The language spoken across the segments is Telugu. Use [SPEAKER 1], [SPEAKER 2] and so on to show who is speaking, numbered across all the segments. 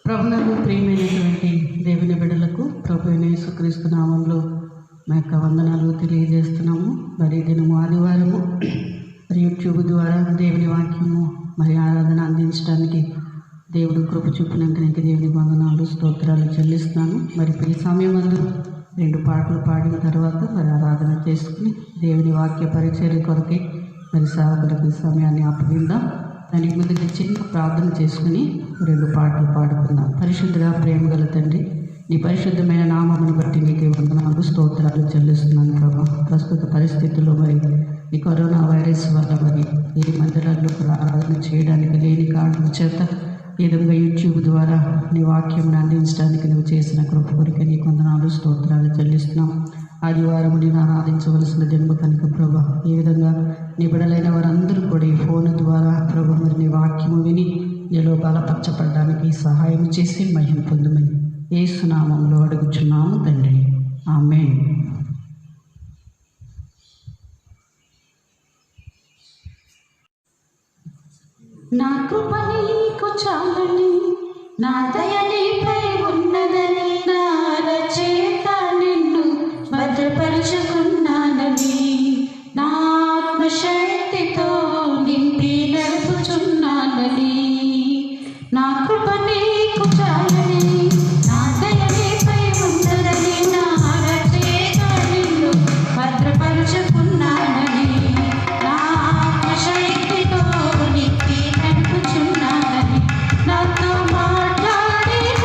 [SPEAKER 1] ప్రభువునందు ప్రియమైనటువంటి దేవుని బిడ్డలకు ప్రభువైన యేసుక్రీస్తు నామంలో మా యొక్క వందనాలు తెలియజేస్తున్నాము. మరి దినము ఆదివారము యూట్యూబ్ ద్వారా దేవుని వాక్యము మరి ఆరాధన అందించడానికి దేవుడు కృప చూపినందుకు దేవుని వందనాలు స్తోత్రాలు చెల్లిస్తున్నాను. మరి ఈ సమయం అందు 2 పాటలు పాడిన తర్వాత మరి ఆరాధన చేసుకుని దేవుని వాక్య పరిచర్య కొరకై మరి సేవకులకు ఈ సమయాన్ని అప్పగిందాం. దానికి ముందు చిన్న ప్రార్థన చేసుకుని 2 పాటలు పాడుకుందాం. పరిశుద్ధుగా ప్రేమ గల తండ్రి, నీ పరిశుద్ధమైన నామమును బట్టి నీకు వందనాలు స్తోత్రాలు చెల్లిస్తున్నాను ప్రభా. ప్రస్తుత పరిస్థితుల్లో మరి ఈ కరోనా వైరస్ వల్ల మరి ఈ మందిరాల్లో ఆరాధన చేయడానికి లేని కారణం చేత ఈ విధంగా యూట్యూబ్ ద్వారా నీ వాక్యం అందించడానికి నువ్వు చేసిన కృప కొరకు నీకు వందనాలు స్తోత్రాలు చెల్లిస్తున్నాం. ఆదివారం నేను ఆరాధించవలసిన జన్మ కనుక ప్రభా, ఈ విధంగా నీ బిడ్డలైన వారందరూ కూడా ఈ ఫోన్ ద్వారా ప్రభా మరి నీ వాక్యము విని నీలో బలపరచబడడానికి సహాయం చేసి మహిమ పొందమని యేసు నామములో అడుగుచున్నాము తండ్రి, ఆమేన్.
[SPEAKER 2] నా కృప నీకు చాలని, నా దయ నీపై ఉన్నదని, నా రచయిత నిన్ను భద్రపరుచుకున్నానని, నా ఆత్మశక్తితో నింపి నడుపుచున్నానని. నా కృప నీకు చాలని, నా దయ నీపై ఉన్నదని, నా రచయిత నిన్ను భద్రపరుచుకున్నానని, నా ఆత్మశక్తితో నింపి నడుపుచున్నానని. నాతో మాట్లాడిన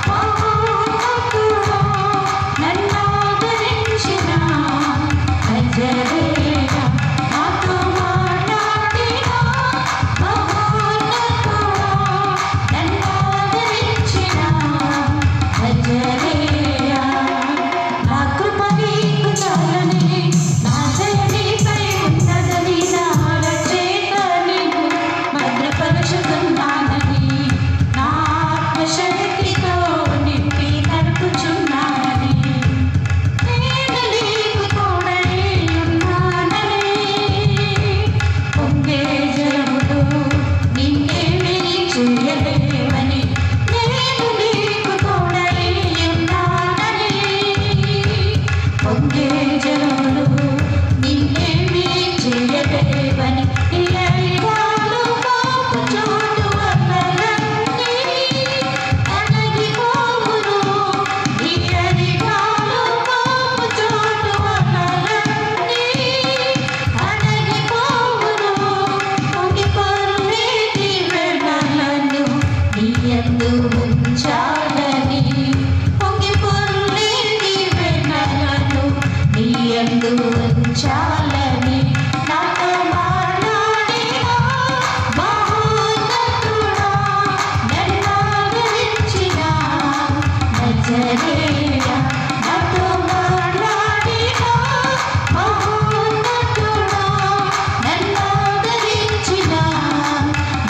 [SPEAKER 2] మహోన్నతుడా, నన్ను ఆదరించిన నజరేయుడా. నాతో మాట్లాడిన మహోన్నతుడా, నన్ను ఆదరించిన నజరేయుడా. నా కృప నీకు చాలని, నా దయ నీపై ఉన్నదని, నా రచయిత నిన్ను భద్రపరుచుకున్నానని, నా ఆత్మశక్తితో నింపి నడుపుచున్నానని. నేను నీకు తోడై ఉన్నానని, పొంగే జలముతో నిన్నేమీ చేయలేవని. నేను నీకు తోడై ఉన్నానని, పొంగే జలములు నిన్నేమీ చేయలేవని. నీ అడిగాలు మాకు చోటు వదలన్నీ అణగిపోవును. నీ అడిగాలు మాకు చోటు వదలన్నీ అణగిపోవును. పొంగిపొర్లే దీవెనలను నీ యందు ఉంచాలని, పొంగిపొర్లే దీవెనలను నీ యందు ఉంచాలని. నాతో మాట్లాడిన మహోన్నతుడా, నన్ను ఆదరించిన నజరేయుడా. నాతో మాట్లాడిన మహోన్నతుడా, నన్ను ఆదరించిన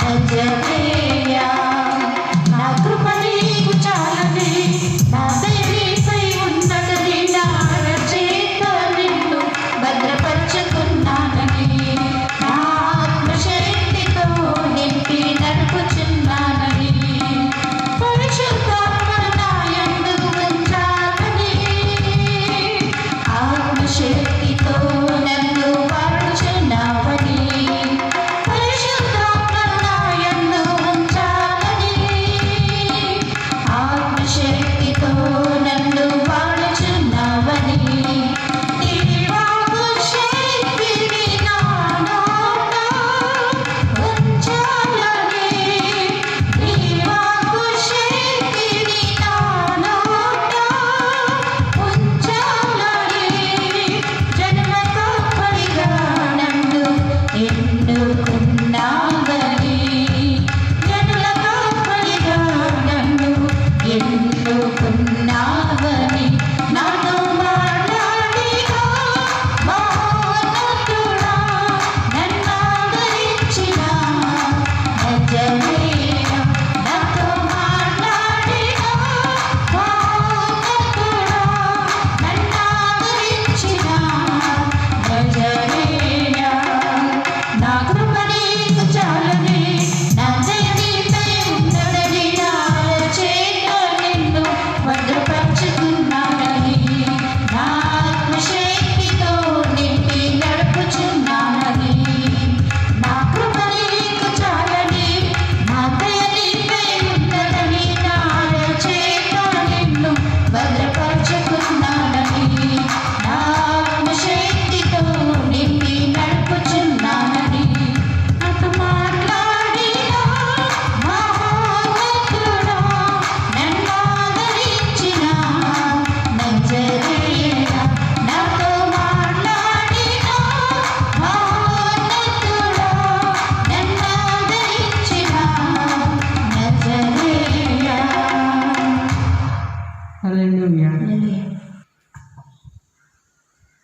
[SPEAKER 2] నజరేయుడా. నా కృప నీకు చాలని, నా దయ నీపై ఉన్నదని, నా రచయిత నిన్ను భద్రపరుచుకున్నానని,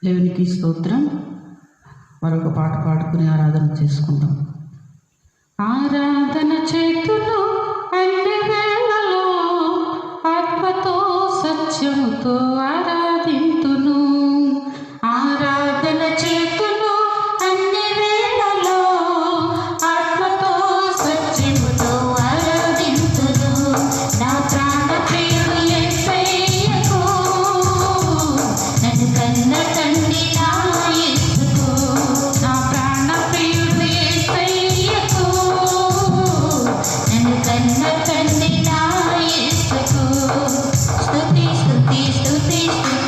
[SPEAKER 1] దేవునికి స్తోత్రం. మరొక పాట పాడుకుని ఆరాధన చేసుకుందాం. ఆరాధన చేతును అన్ని వేళలో ఆత్మతో సత్యముతో ఆరాధింతును. ఆరాధన చేతును అన్ని వేళలో ఆత్మతో సత్యముతో ఆరాధింతును. నా ప్రాణ ప్రియుడు యేసయ్యకు నన్ను కన్న తండ్రి నా యేసుకు. నా ప్రాణ ప్రియుడు యేసయ్యకు నన్ను కన్న తండ్రి నా యేసుకు. స్తుతి స్తుతి స్తుతి స్తుతి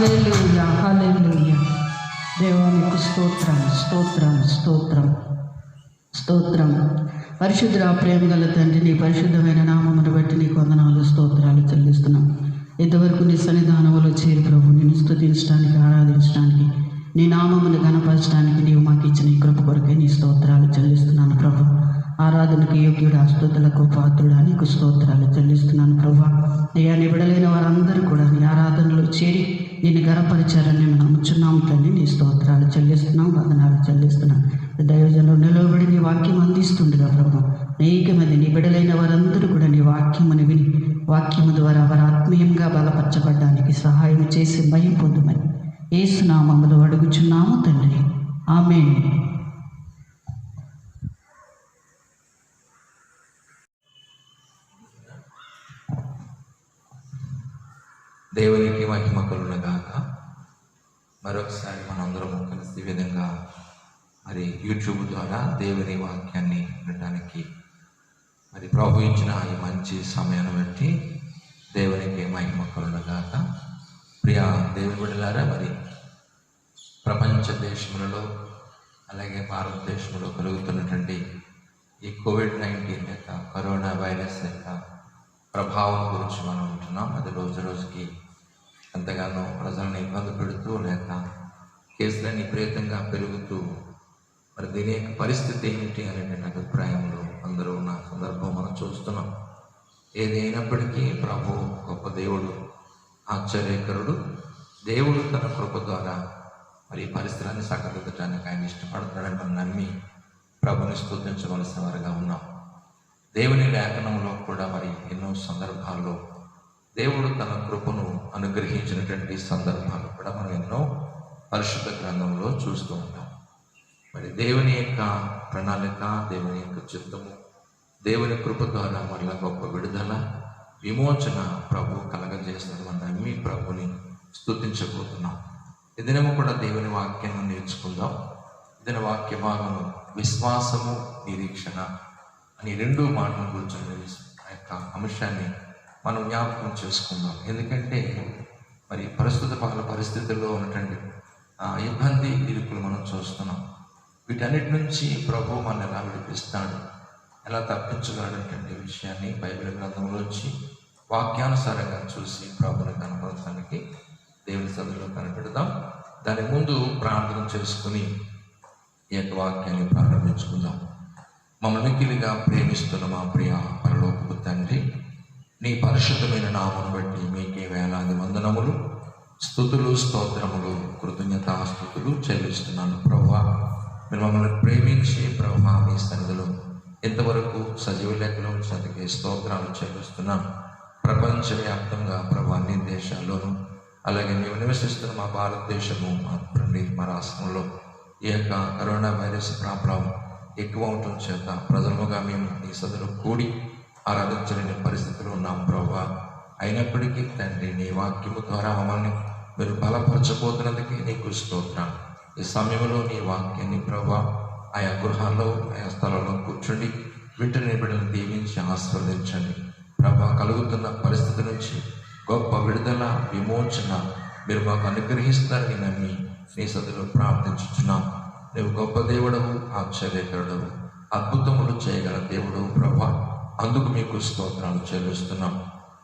[SPEAKER 1] హల్లెలూయా హల్లెలూయా. దేవానికి స్తోత్రం స్తోత్రం స్తోత్రం స్తోత్రం. పరిశుద్ధ ప్రేమ గల తండ్రి, నీ పరిశుద్ధమైన నామమును బట్టి నీకు వందనాలు స్తోత్రాలు చెల్లిస్తున్నాం. ఇంతవరకు నీ సన్నిధానంలో చేరి ప్రభు నిన్ను స్తుతించడానికి, ఆరాధించడానికి, నీ నామమును ఘనపరచడానికి నీవు మాకు ఇచ్చిన ఈ కృప కొరకే నీ స్తోత్రాలు చెల్లిస్తున్నాను ప్రభు. ఆరాధనకు యోగ్యుడు, స్తుతులకు పాత్రుడా నీకు స్తోత్రాలు చెల్లిస్తున్నాను ప్రభు. అయ్యా, నీ బిడలైన వారందరూ కూడా నీ ఆరాధనలో చేరి నిన్ను గణపరిచారని మేము నమ్ముచున్నాము తండ్రి. నీ స్తోత్రాలు చెల్లిస్తున్నాం, వందనాలు చెల్లిస్తున్నాం. దైవజనులు నిలవబడి నీ వాక్యం అందిస్తుండగా ప్రభు, అనేక మంది నీ బిడలైన వారందరూ కూడా నీ వాక్యమును విని వాక్యము ద్వారా వారు ఆత్మీయంగా బలపరచబడడానికి సహాయం చేసి భయం పొందుమని యేసు నామములో అడుగుచున్నాము తండ్రి. ఆమేన్.
[SPEAKER 3] దేవునికి మహిమ కలుగునుగాక. మరొకసారి మనందరం కలిసి ఈ విధంగా మరి యూట్యూబ్ ద్వారా దేవుని వాక్యాన్ని వినడానికి మరి ప్రభు ఇచ్చిన ఈ మంచి సమయాన్ని బట్టి దేవునికి మహిమ కలుగునుగాక. ప్రియ దేవుని బిడ్డలారా, మరి ప్రపంచ దేశములలో అలాగే భారతదేశంలో కలుగుతున్నటువంటి ఈ కోవిడ్-19 యొక్క కరోనా వైరస్ యొక్క ప్రభావం గురించి మనం ఉంటున్నాం. అది రోజు రోజుకి ఎంతగానో ప్రజలను ఇబ్బంది పెడుతూ లేక కేసులన్నీ విపరీతంగా పెరుగుతూ మరి దీని యొక్క పరిస్థితి ఏమిటి అనేటువంటి అభిప్రాయంలో అందరూ ఉన్న సందర్భం మనం చూస్తున్నాం. ఏది అయినప్పటికీ ప్రభు గొప్ప దేవుడు, ఆశ్చర్యకరుడు. దేవుడు తన కృప ద్వారా మరి పరిస్థితులన్నీ సకదిద్దడానికి ఆయన ఇష్టపడుతున్నాడని మనం నమ్మి ప్రభుని స్తుతించవలసిన వారుగా ఉన్నాం. దేవుని లేఖనంలో కూడా మరి ఎన్నో సందర్భాల్లో దేవుడు తన కృపను అనుగ్రహించినటువంటి సందర్భాలు కూడా మనం ఎన్నో పరిశుద్ధ గ్రంథంలో చూస్తూ ఉంటాం. మరి దేవుని యొక్క ప్రణాళిక, దేవుని యొక్క చిత్తము, దేవుని కృప ద్వారా మరలా గొప్ప విడుదల, విమోచన ప్రభు కలగజేస్తున్నది మనం నమ్మి ప్రభుని స్తుతించబోతున్నాం. ఈ దినము కూడా దేవుని వాక్యాన్ని నేర్చుకుందాం. ఇదిన వాక్య భాగము విశ్వాసము, నిరీక్షణ అని రెండు మాటల గురించి ఆ యొక్క అంశాన్ని మనం జ్ఞాపకం చేసుకుందాం. ఎందుకంటే మరి ప్రస్తుత పరిస్థితుల్లో ఉన్నటువంటి ఇబ్బంది ఇరుకులు మనం చూస్తున్నాం. వీటన్నిటి నుంచి ప్రభు మనల్ని ఎలా విడిపిస్తాడు, ఎలా తప్పించగలటువంటి విషయాన్ని బైబిల్ గ్రంథంలోంచి వాక్యానుసారంగా చూసి ప్రభుని కనపరచడానికి దేవుని సభలో కనిపెడదాం. దాని ముందు ప్రార్థన చేసుకుని ఈ యొక్క వాక్యాన్ని ప్రారంభించుకుందాం. మమ్మల్ని మిక్కిలిగా ప్రేమిస్తున్న మా ప్రియ పరలోకపు తండ్రి, నీ పరిశుద్ధమైన నామను బట్టి మీకే వేలాది వందనములు, స్తుతులు, స్తోత్రములు, కృతజ్ఞతాస్తుతులు చెల్లిస్తున్నాను. ప్రభువా, మీరు మమ్మల్ని ప్రేమించి ప్రభువా మీ సన్నిధిలో ఇంతవరకు సజీవ లెక్కలో చదివే స్తోత్రాలు చెల్లిస్తున్నాను. ప్రపంచవ్యాప్తంగా ప్రభు అన్ని దేశాల్లోనూ అలాగే మేము నివసిస్తున్న మా భారతదేశము, మా రాష్ట్రంలో ఈ యొక్క కరోనా వైరస్ ప్రాబ్లం ఎక్కువ అవటం చేత ప్రజలుగా మేము నీ సదులు కూడి ఆరాధించలేని పరిస్థితులు ఉన్నాం ప్రభువా. అయినప్పటికీ తండ్రి, నీ వాక్యము ద్వారా మమ్మల్ని మీరు బలపరచబోతున్నందుకే నీకు స్తోత్రం. ఈ సమయంలో నీ వాక్యాన్ని ప్రభువా ఆయా గృహాల్లో, ఆయా స్థలంలో కూర్చుండి వీటిని బిడ్డలను దీవించి ఆస్వాదించండి. ప్రభా, కలుగుతున్న పరిస్థితి నుంచి గొప్ప విడుదల, విమోచన మీరు మాకు అనుగ్రహిస్తారని నమ్మి నీ సదులు ప్రార్థించుచున్నాం. నువ్వు గొప్ప దేవుడవు, ఆశ్చర్యకరుడవు, అద్భుతములు చేయగల దేవుడవు ప్రభా. అందుకు మీకు స్తోత్రాలు చెల్లిస్తున్నాం.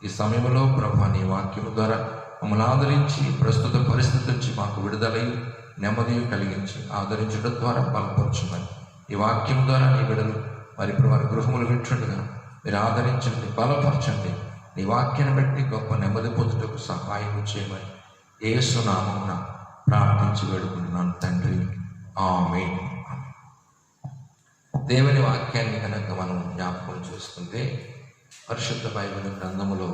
[SPEAKER 3] ఈ సమయంలో ప్రభా నీ వాక్యము ద్వారా మమ్మల్ని ఆదరించి ప్రస్తుత పరిస్థితి నుంచి మాకు విడుదలై నెమ్మది కలిగించి ఆదరించడం ద్వారా బలపరచుమని ఈ వాక్యం ద్వారా నీ బిడ్డలు మరి ఇప్పుడు వారి గృహములు వింటుండగా మీరు ఆదరించండి, బలపరచండి. నీ వాక్యాన్ని బట్టి గొప్ప నెమ్మది పొందుటకు సహాయం చేయమని యేసు నామమున ప్రార్థించి వేడుకుంటున్నాను తండ్రి. ఆమేన్. దేవుని వాక్యాన్ని కనుక మనం జ్ఞాపకం చేసుకుంటే పరిశుద్ధ బైబిల్ గ్రంథములో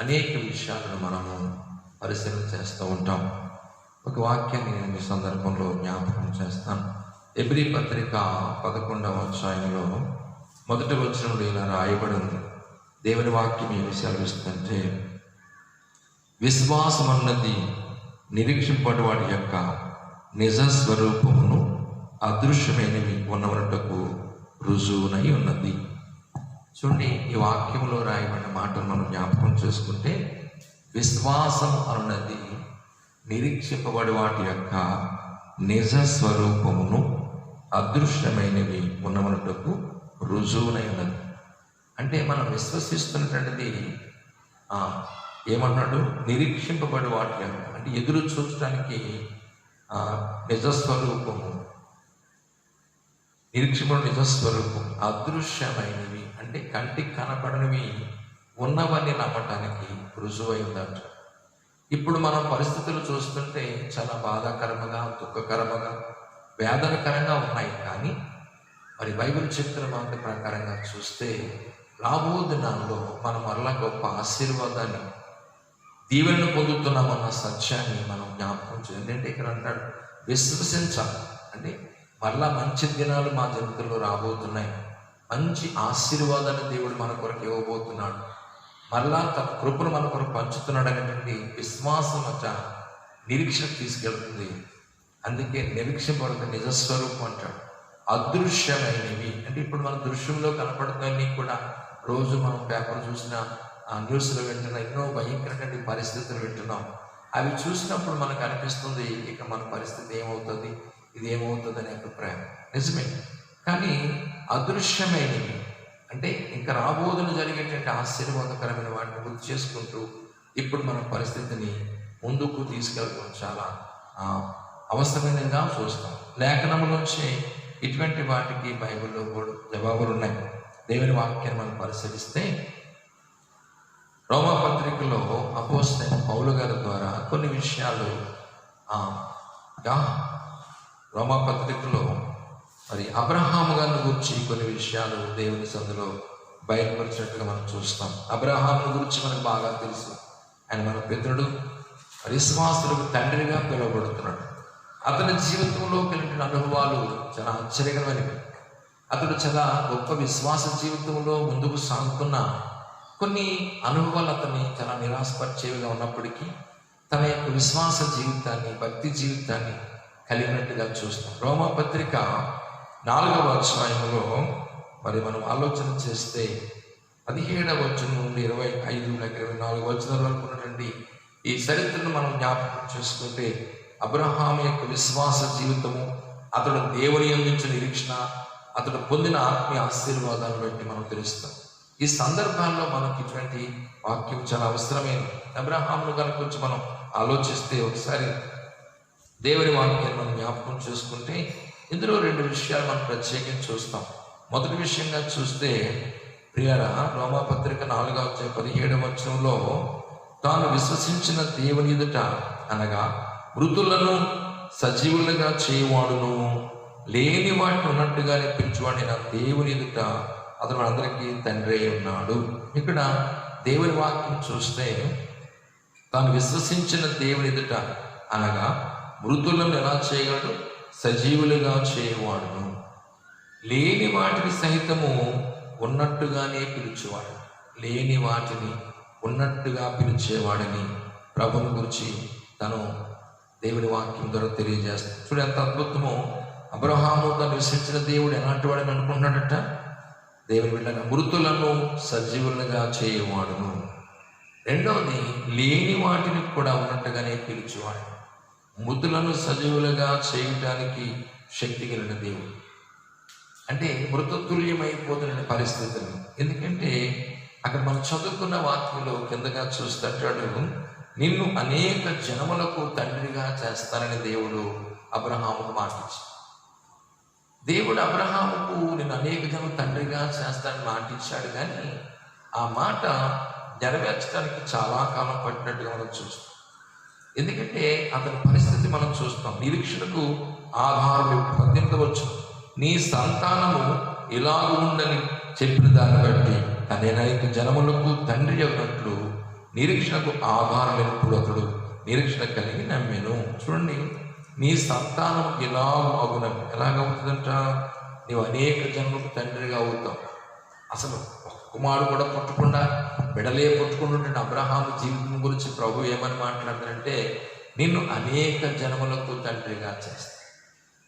[SPEAKER 3] అనేక విషయాలను మనము పరిశీలన చేస్తూ ఉంటాం. ఒక వాక్యాన్ని నేను ఈ సందర్భంలో జ్ఞాపకం చేస్తాను. ఎబ్రీ పత్రిక 11వ అధ్యాయంలో మొదటి వచనంలో ఇలా రాయబడి ఉంది. దేవుని వాక్యం ఏమి సెలవిస్తుందంటే, విశ్వాసం అన్నది నిరీక్షింపటి వాడి యొక్క నిజ స్వరూపమును అదృశ్యమైనవి ఉన్నవనటకు రుజువునై ఉన్నది. చూడండి, ఈ వాక్యంలో రాయబడిన మాటలు మనం జ్ఞాపకం చేసుకుంటే, విశ్వాసం అన్నది నిరీక్షింపబడి వాటి యొక్క నిజ స్వరూపమును అదృశ్యమైనవి ఉన్నమనుటకు రుజువునై ఉన్నది. అంటే మనం విశ్వసిస్తున్నటువంటిది ఏమన్నాడు? నిరీక్షింపబడి వాటి యొక్క, అంటే ఎదురు చూడటానికి నిజస్వరూపము, నిరీక్షింపబడి నిజస్వరూపం, అదృశ్యమైనవి అంటే కంటికి కనపడనివి ఉన్నవన్నీ నమ్మటానికి రుజువై ఉందంట. ఇప్పుడు మనం పరిస్థితులు చూస్తుంటే చాలా బాధాకరముగా, దుఃఖకరముగా, వేదనకరంగా ఉన్నాయి. కానీ మరి బైబిల్ చెప్తున్న మాట ప్రకారంగా చూస్తే రాబో దినాల్లో మనం మరలా గొప్ప ఆశీర్వాదాన్ని, దీవెనను పొందుతున్నామన్న సత్యాన్ని మనం జ్ఞాపకం చేయాలి. ఏంటంటే ఇక్కడ అంటాడు విశ్వసించాలి. అంటే మరలా మంచి దినాలు మా జీవితంలో రాబోతున్నాయి, మంచి ఆశీర్వాదాన్ని దేవుడు మన కొరకు ఇవ్వబోతున్నాడు, మరలా తన కృపను మన కొరకు పంచుతున్నాడు అనేటువంటి విశ్వాసం మధ్య నిరీక్షణ తీసుకెళ్తుంది. అందుకే నిరీక్షింపబడిన నిజస్వరూపం అంటాడు. అదృశ్యమైనవి అంటే ఇప్పుడు మన దృశ్యంలో కనపడుతున్నవి కూడా రోజు మనం పేపర్ చూసిన న్యూస్లో వింటున్న ఎన్నో భయంకరమైన పరిస్థితులు వింటున్నాం. అవి చూసినప్పుడు మనకు అనిపిస్తుంది ఇక మన పరిస్థితి ఏమవుతుంది, ఇది ఏమవుతుంది అనే అభిప్రాయం నిజమే. కానీ అదృశ్యమైనవి అంటే ఇంకా రాబోదును జరిగేటువంటి ఆశీర్వాదకరమైన వాటిని గుర్తు చేసుకుంటూ ఇప్పుడు మన పరిస్థితిని ముందుకు తీసుకెళ్ళడం చాలా అవసరమైనదిగా చూస్తాం. లేఖనంలోంచి ఇటువంటి వాటికి బైబిల్లో కూడా జవాబులు ఉన్నాయి. దేవుని వాక్యాన్ని మనం పరిశీలిస్తే రోమా పత్రికలో అపోస్తలుడైన పౌలు గారి ద్వారా కొన్ని విషయాలు రోమా పత్రికలో మరి అబ్రహాము గారిని గురించి కొన్ని విషయాలు దేవుని సందులో బయటపరిచినట్టుగా మనం చూస్తాం. అబ్రహాముని గురించి మనకు బాగా తెలుసు. ఆయన మన పితరుడు, విశ్వాసులకు తండ్రిగా పిలువబడుతున్నాడు. అతని జీవితంలో కలిగిన అనుభవాలు చాలా ఆశ్చర్యకరమైనవి. అతడు చాలా గొప్ప విశ్వాస జీవితంలో ముందుకు సాగుతున్న కొన్ని అనుభవాలు అతన్ని చాలా నిరాశపరిచేవిగా ఉన్నప్పటికీ తన యొక్క విశ్వాస జీవితాన్ని, భక్తి జీవితాన్ని కలిగినట్టుగా చూస్తాం. రోమా పత్రిక 4వ అధ్యాయంలో మరి మనం ఆలోచన చేస్తే 17వ వచనం నుండి 25-24 వచనాల వరకు ఉన్నటువంటి ఈ చరిత్రను మనం జ్ఞాపకం చేసుకుంటే అబ్రహాము యొక్క విశ్వాస జీవితము, అతడు దేవుని అందించిన నిరీక్షణ, అతడు పొందిన ఆత్మీయ ఆశీర్వాదాలను బట్టి మనం తెలుస్తాం. ఈ సందర్భాల్లో మనకి ఇటువంటి వాక్యం చాలా అవసరమైనది. అబ్రహామును కనుక కొంచెం మనం ఆలోచిస్తే ఒకసారి దేవుని వాక్యాన్ని మనం జ్ఞాపకం చేసుకుంటే ఇందులో 2 విషయాలు మనం ప్రత్యేకించి చూస్తాం. మొదటి విషయంగా చూస్తే ప్రియారా, రోమా పత్రిక 4వ అధ్యాయం 17వ వచనంలో తాను విశ్వసించిన దేవుని ఎదుట అనగా మృతులను సజీవులుగా చేయవాడును, లేని వాటిని ఉన్నట్టుగానే పిలిచేవాడిన దేవుని ఎదుట అతను అందరికీ తండ్రి అయి ఉన్నాడు. ఇక్కడ దేవుని వాక్యం చూస్తే తాను విశ్వసించిన దేవుని ఎదుట అనగా మృతులను ఎలా చేయగలడు? సజీవులుగా చేయవాడును, లేని వాటిని సైతము ఉన్నట్టుగానే పిలిచేవాడు. లేని వాటిని ఉన్నట్టుగా పిలిచేవాడని ప్రభుని గురించి తను దేవుని వాక్యం ద్వారా తెలియజేస్తాడు. చూడు ఎంత అద్భుతమో! అబ్రహాము తను విశ్వసించిన దేవుడు ఎలాంటి వాడని అనుకుంటున్నాడట? దేవుని బిడ్డగా మృతులను సజీవులుగా చేయవాడును. రెండవది, లేని వాటిని కూడా ఉన్నట్టుగానే పిలిచేవాడు. మృతులను సజీవులుగా చేయడానికి శక్తి కలిగిన దేవుడు. అంటే మృతతుల్యమైపోతున్న పరిస్థితులు. ఎందుకంటే అక్కడ మనం చదువుకున్న వాక్యంలో కిందగా చూస్తాడు, నిన్ను అనేక జనములకు తండ్రిగా చేస్తానని దేవుడు అబ్రహాముకు మాటించాడు. దేవుడు అబ్రహాముకు నిన్ను అనేక జనములు తండ్రిగా చేస్తానని మాటించాడు. కానీ ఆ మాట నెరవేర్చడానికి చాలా కాలం పట్టినట్టుగా మనం చూస్తాం. ఎందుకంటే అతని పరిస్థితి మనం చూస్తాం. నిరీక్షణకు ఆధారం 18వ నీ సంతానము ఇలాగ ఉందని చెప్పిన దాన్ని బట్టి అనేక జనములకు తండ్రి అయినట్లు నిరీక్షణకు ఆధారం ఎప్పుడు అతడు నిరీక్షణ కలిగి నమ్మెను. చూడండి, నీ సంతానం ఎలాగవుతుందంట? నీవు అనేక జన్మలకు తండ్రిగా అవుతావు. అసలు ఒక కుమారుడు కూడా పుట్టకుండా బిడలే పుట్టుకుంటుంటే అబ్రహాము జీవితం గురించి ప్రభు ఏమని మాట్లాడతారంటే, నిన్ను అనేక జన్మలకు తండ్రిగా చేస్తా.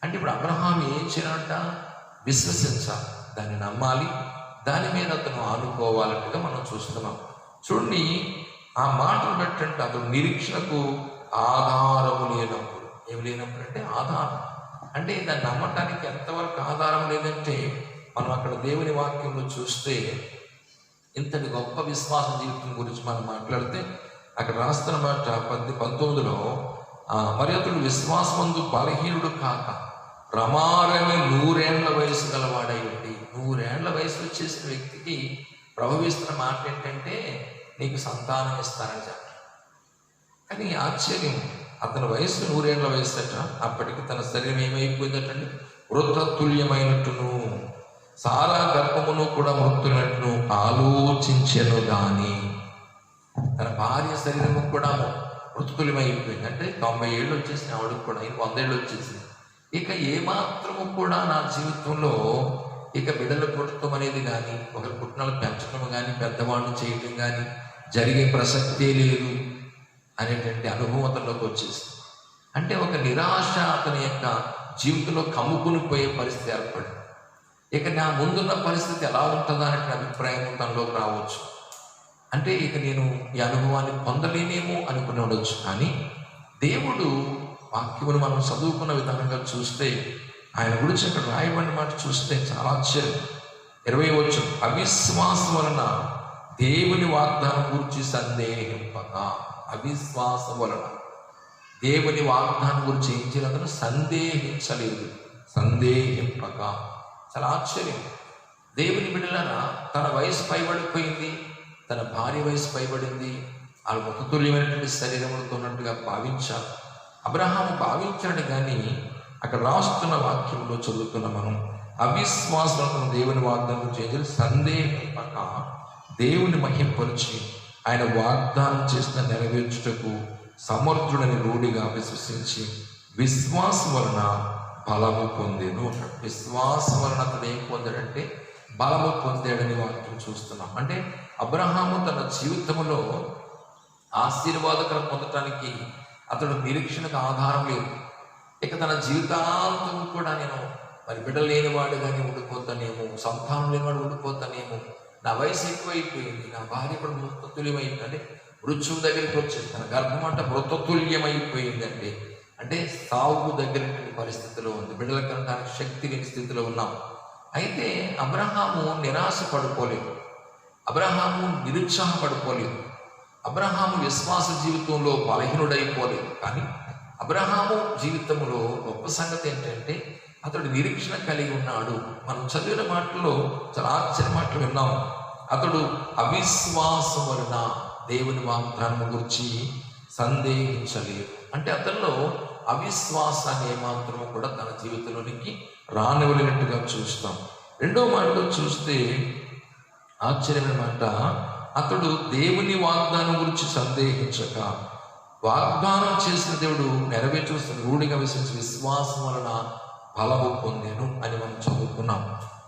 [SPEAKER 3] అంటే ఇప్పుడు అబ్రహాం ఏం చేయాలంట? విశ్వసించాలి, దాన్ని నమ్మాలి, దాని మీద అతను ఆనుకోవాలట్టుగా మనం చూస్తున్నాం. చూడండి, ఆ మాటలు బట్టంటే అతను నిరీక్షణకు ఆధారము లేనప్పుడు. ఏమి లేనప్పుడు అంటే ఆధారం. అంటే దాన్ని నమ్మటానికి ఎంతవరకు ఆధారం లేదంటే మనం అక్కడ దేవుని వాక్యంలో చూస్తే ఇంతటి గొప్ప విశ్వాస జీవితం గురించి మనం మాట్లాడితే అక్కడ రాస్తున్న మాట 19లో మరి అతడు విశ్వాసమందు బలహీనుడు కాక రమారమి 100 ఏళ్ల వయసు గలవాడై ఉండి. 100 ఏళ్ల వయసు వచ్చేసిన వ్యక్తికి ప్రభువిస్తున్న మాట ఏంటంటే నీకు సంతానం ఇస్తానని చెప్పారు. కానీ ఆశ్చర్యం, అతని వయసు 100 ఏళ్ల వయసు అట. అప్పటికి తన శరీరం ఏమైపోయిందటండి, వృద్ధతుల్యమైనట్టును సారా గర్భమును కూడా మృతున్నట్టు ఆలోచించెను గాని. తన భార్య శరీరము కూడా మృతుతుల్యమైపోయింది. అంటే 90 ఏళ్ళు వచ్చేసిన ఆవిడకు కూడా 100 ఏళ్ళు వచ్చేసింది. ఇక ఏమాత్రము కూడా నా జీవితంలో ఇక బిడ్డలు పుట్టడం అనేది కానీ, ఒకరి పుట్టినలు పెంచడం కానీ, పెద్దవాళ్ళు చేయటం కానీ జరిగే ప్రసక్తే లేదు అనేటువంటి అనుభవం అతనిలోకి వచ్చేసింది. అంటే ఒక నిరాశ అతని యొక్క జీవితంలో కమ్ముకుని పోయే పరిస్థితి ఏర్పడింది. ఇక నా ముందున్న పరిస్థితి ఎలా ఉంటుందా అనే అభిప్రాయం తనలోకి రావచ్చు. అంటే ఇక నేను ఈ అనుభవాన్ని పొందలేనేమో అనుకుని ఉండొచ్చు. కానీ దేవుడు వాక్యమును మనం చదువుకున్న విధానంగా చూస్తే ఆయన గురించి అక్కడ రాయబడిన మాట చూస్తే చాలా ఆశ్చర్యం. 20వ వచనం, అవిశ్వాసం వలన దేవుని వాగ్దానం గురించి సందేహింపక. అవిశ్వాసం వలన దేవుని వాగ్దానం గురించి ఏం చేయాలి, సందేహించలేదు, సందేహింపక. చాలా ఆశ్చర్యం. దేవుని బిడ్డలారా, తన వయసు పైబడిపోయింది, తన భార్య వయసు పైబడింది, వాళ్ళ మృతతుల్యమైనటువంటి శరీరములతో ఉన్నట్టుగా భావించారు. అబ్రహాము భావించాడు. కానీ అక్కడ రాస్తున్న వాక్యంలో చదువుతున్న మనం అవిశ్వాసం దేవుని వాగ్దానం చేయాలి సందేహింపక దేవుని మహింపరిచి ఆయన వాగ్దానం చేసిన నెరవేర్చుటకు సమర్థుడని రూఢిగా విశ్వసించి విశ్వాసం వలన బలము పొందేను. విశ్వాసం వలన అతడు ఏం పొందాడంటే బలము పొందాడని వాక్యం చూస్తున్నాం. అంటే అబ్రహాము తన జీవితంలో ఆశీర్వాదకరం పొందటానికి అతడు నిరీక్షణకు ఆధారం లేదు. ఇక తన జీవితాంతం కూడా నేను మరి బిడ్డలు లేనివాడుగానే ఉండిపోతానేమో, సంతానం లేనివాడు ఉండిపోతానేమో, నా వయసు ఎక్కువైపోయింది, నా భార్య కూడా మృతతుల్యమైందంటే మృత్యువు దగ్గరికి వచ్చేసి తన గర్భం అంట మృతతుల్యమైపోయిందండి. అంటే సాగు దగ్గర పరిస్థితిలో ఉంది, బిడ్డల కనడానికి శక్తి లేని స్థితిలో ఉన్నాం. అయితే అబ్రహాము నిరాశ పడిపోలేదు, అబ్రహాము నిరుత్సాహపడిపోలేదు, అబ్రహాము విశ్వాస జీవితంలో బలహీనుడైపోలేదు. కానీ అబ్రహాము జీవితంలో గొప్ప సంగతి ఏంటంటే అతడు నిరీక్షణ కలిగి ఉన్నాడు. మనం చదివిన మాటల్లో చాలా ఆశ్చర్య మాటలు విన్నాము. అతడు అవిశ్వాసం వలన దేవుని వాగ్దానం గురించి సందేహించలేదు. అంటే అతనిలో అవిశ్వాసాన్ని ఏమాత్రము కూడా తన జీవితంలోనికి రానివ్వలేనట్టుగా చూస్తాం. రెండో మాటలో చూస్తే ఆశ్చర్యమైన మాట, అతడు దేవుని వాగ్దానం గురించి సందేహించక వాగ్దానం చేసిన దేవుడు నెరవేర్చుస్తున్న రూఢిగా విశ్వసించి విశ్వాసం వలన బలము పొందేను అని మనం చదువుకున్నాం.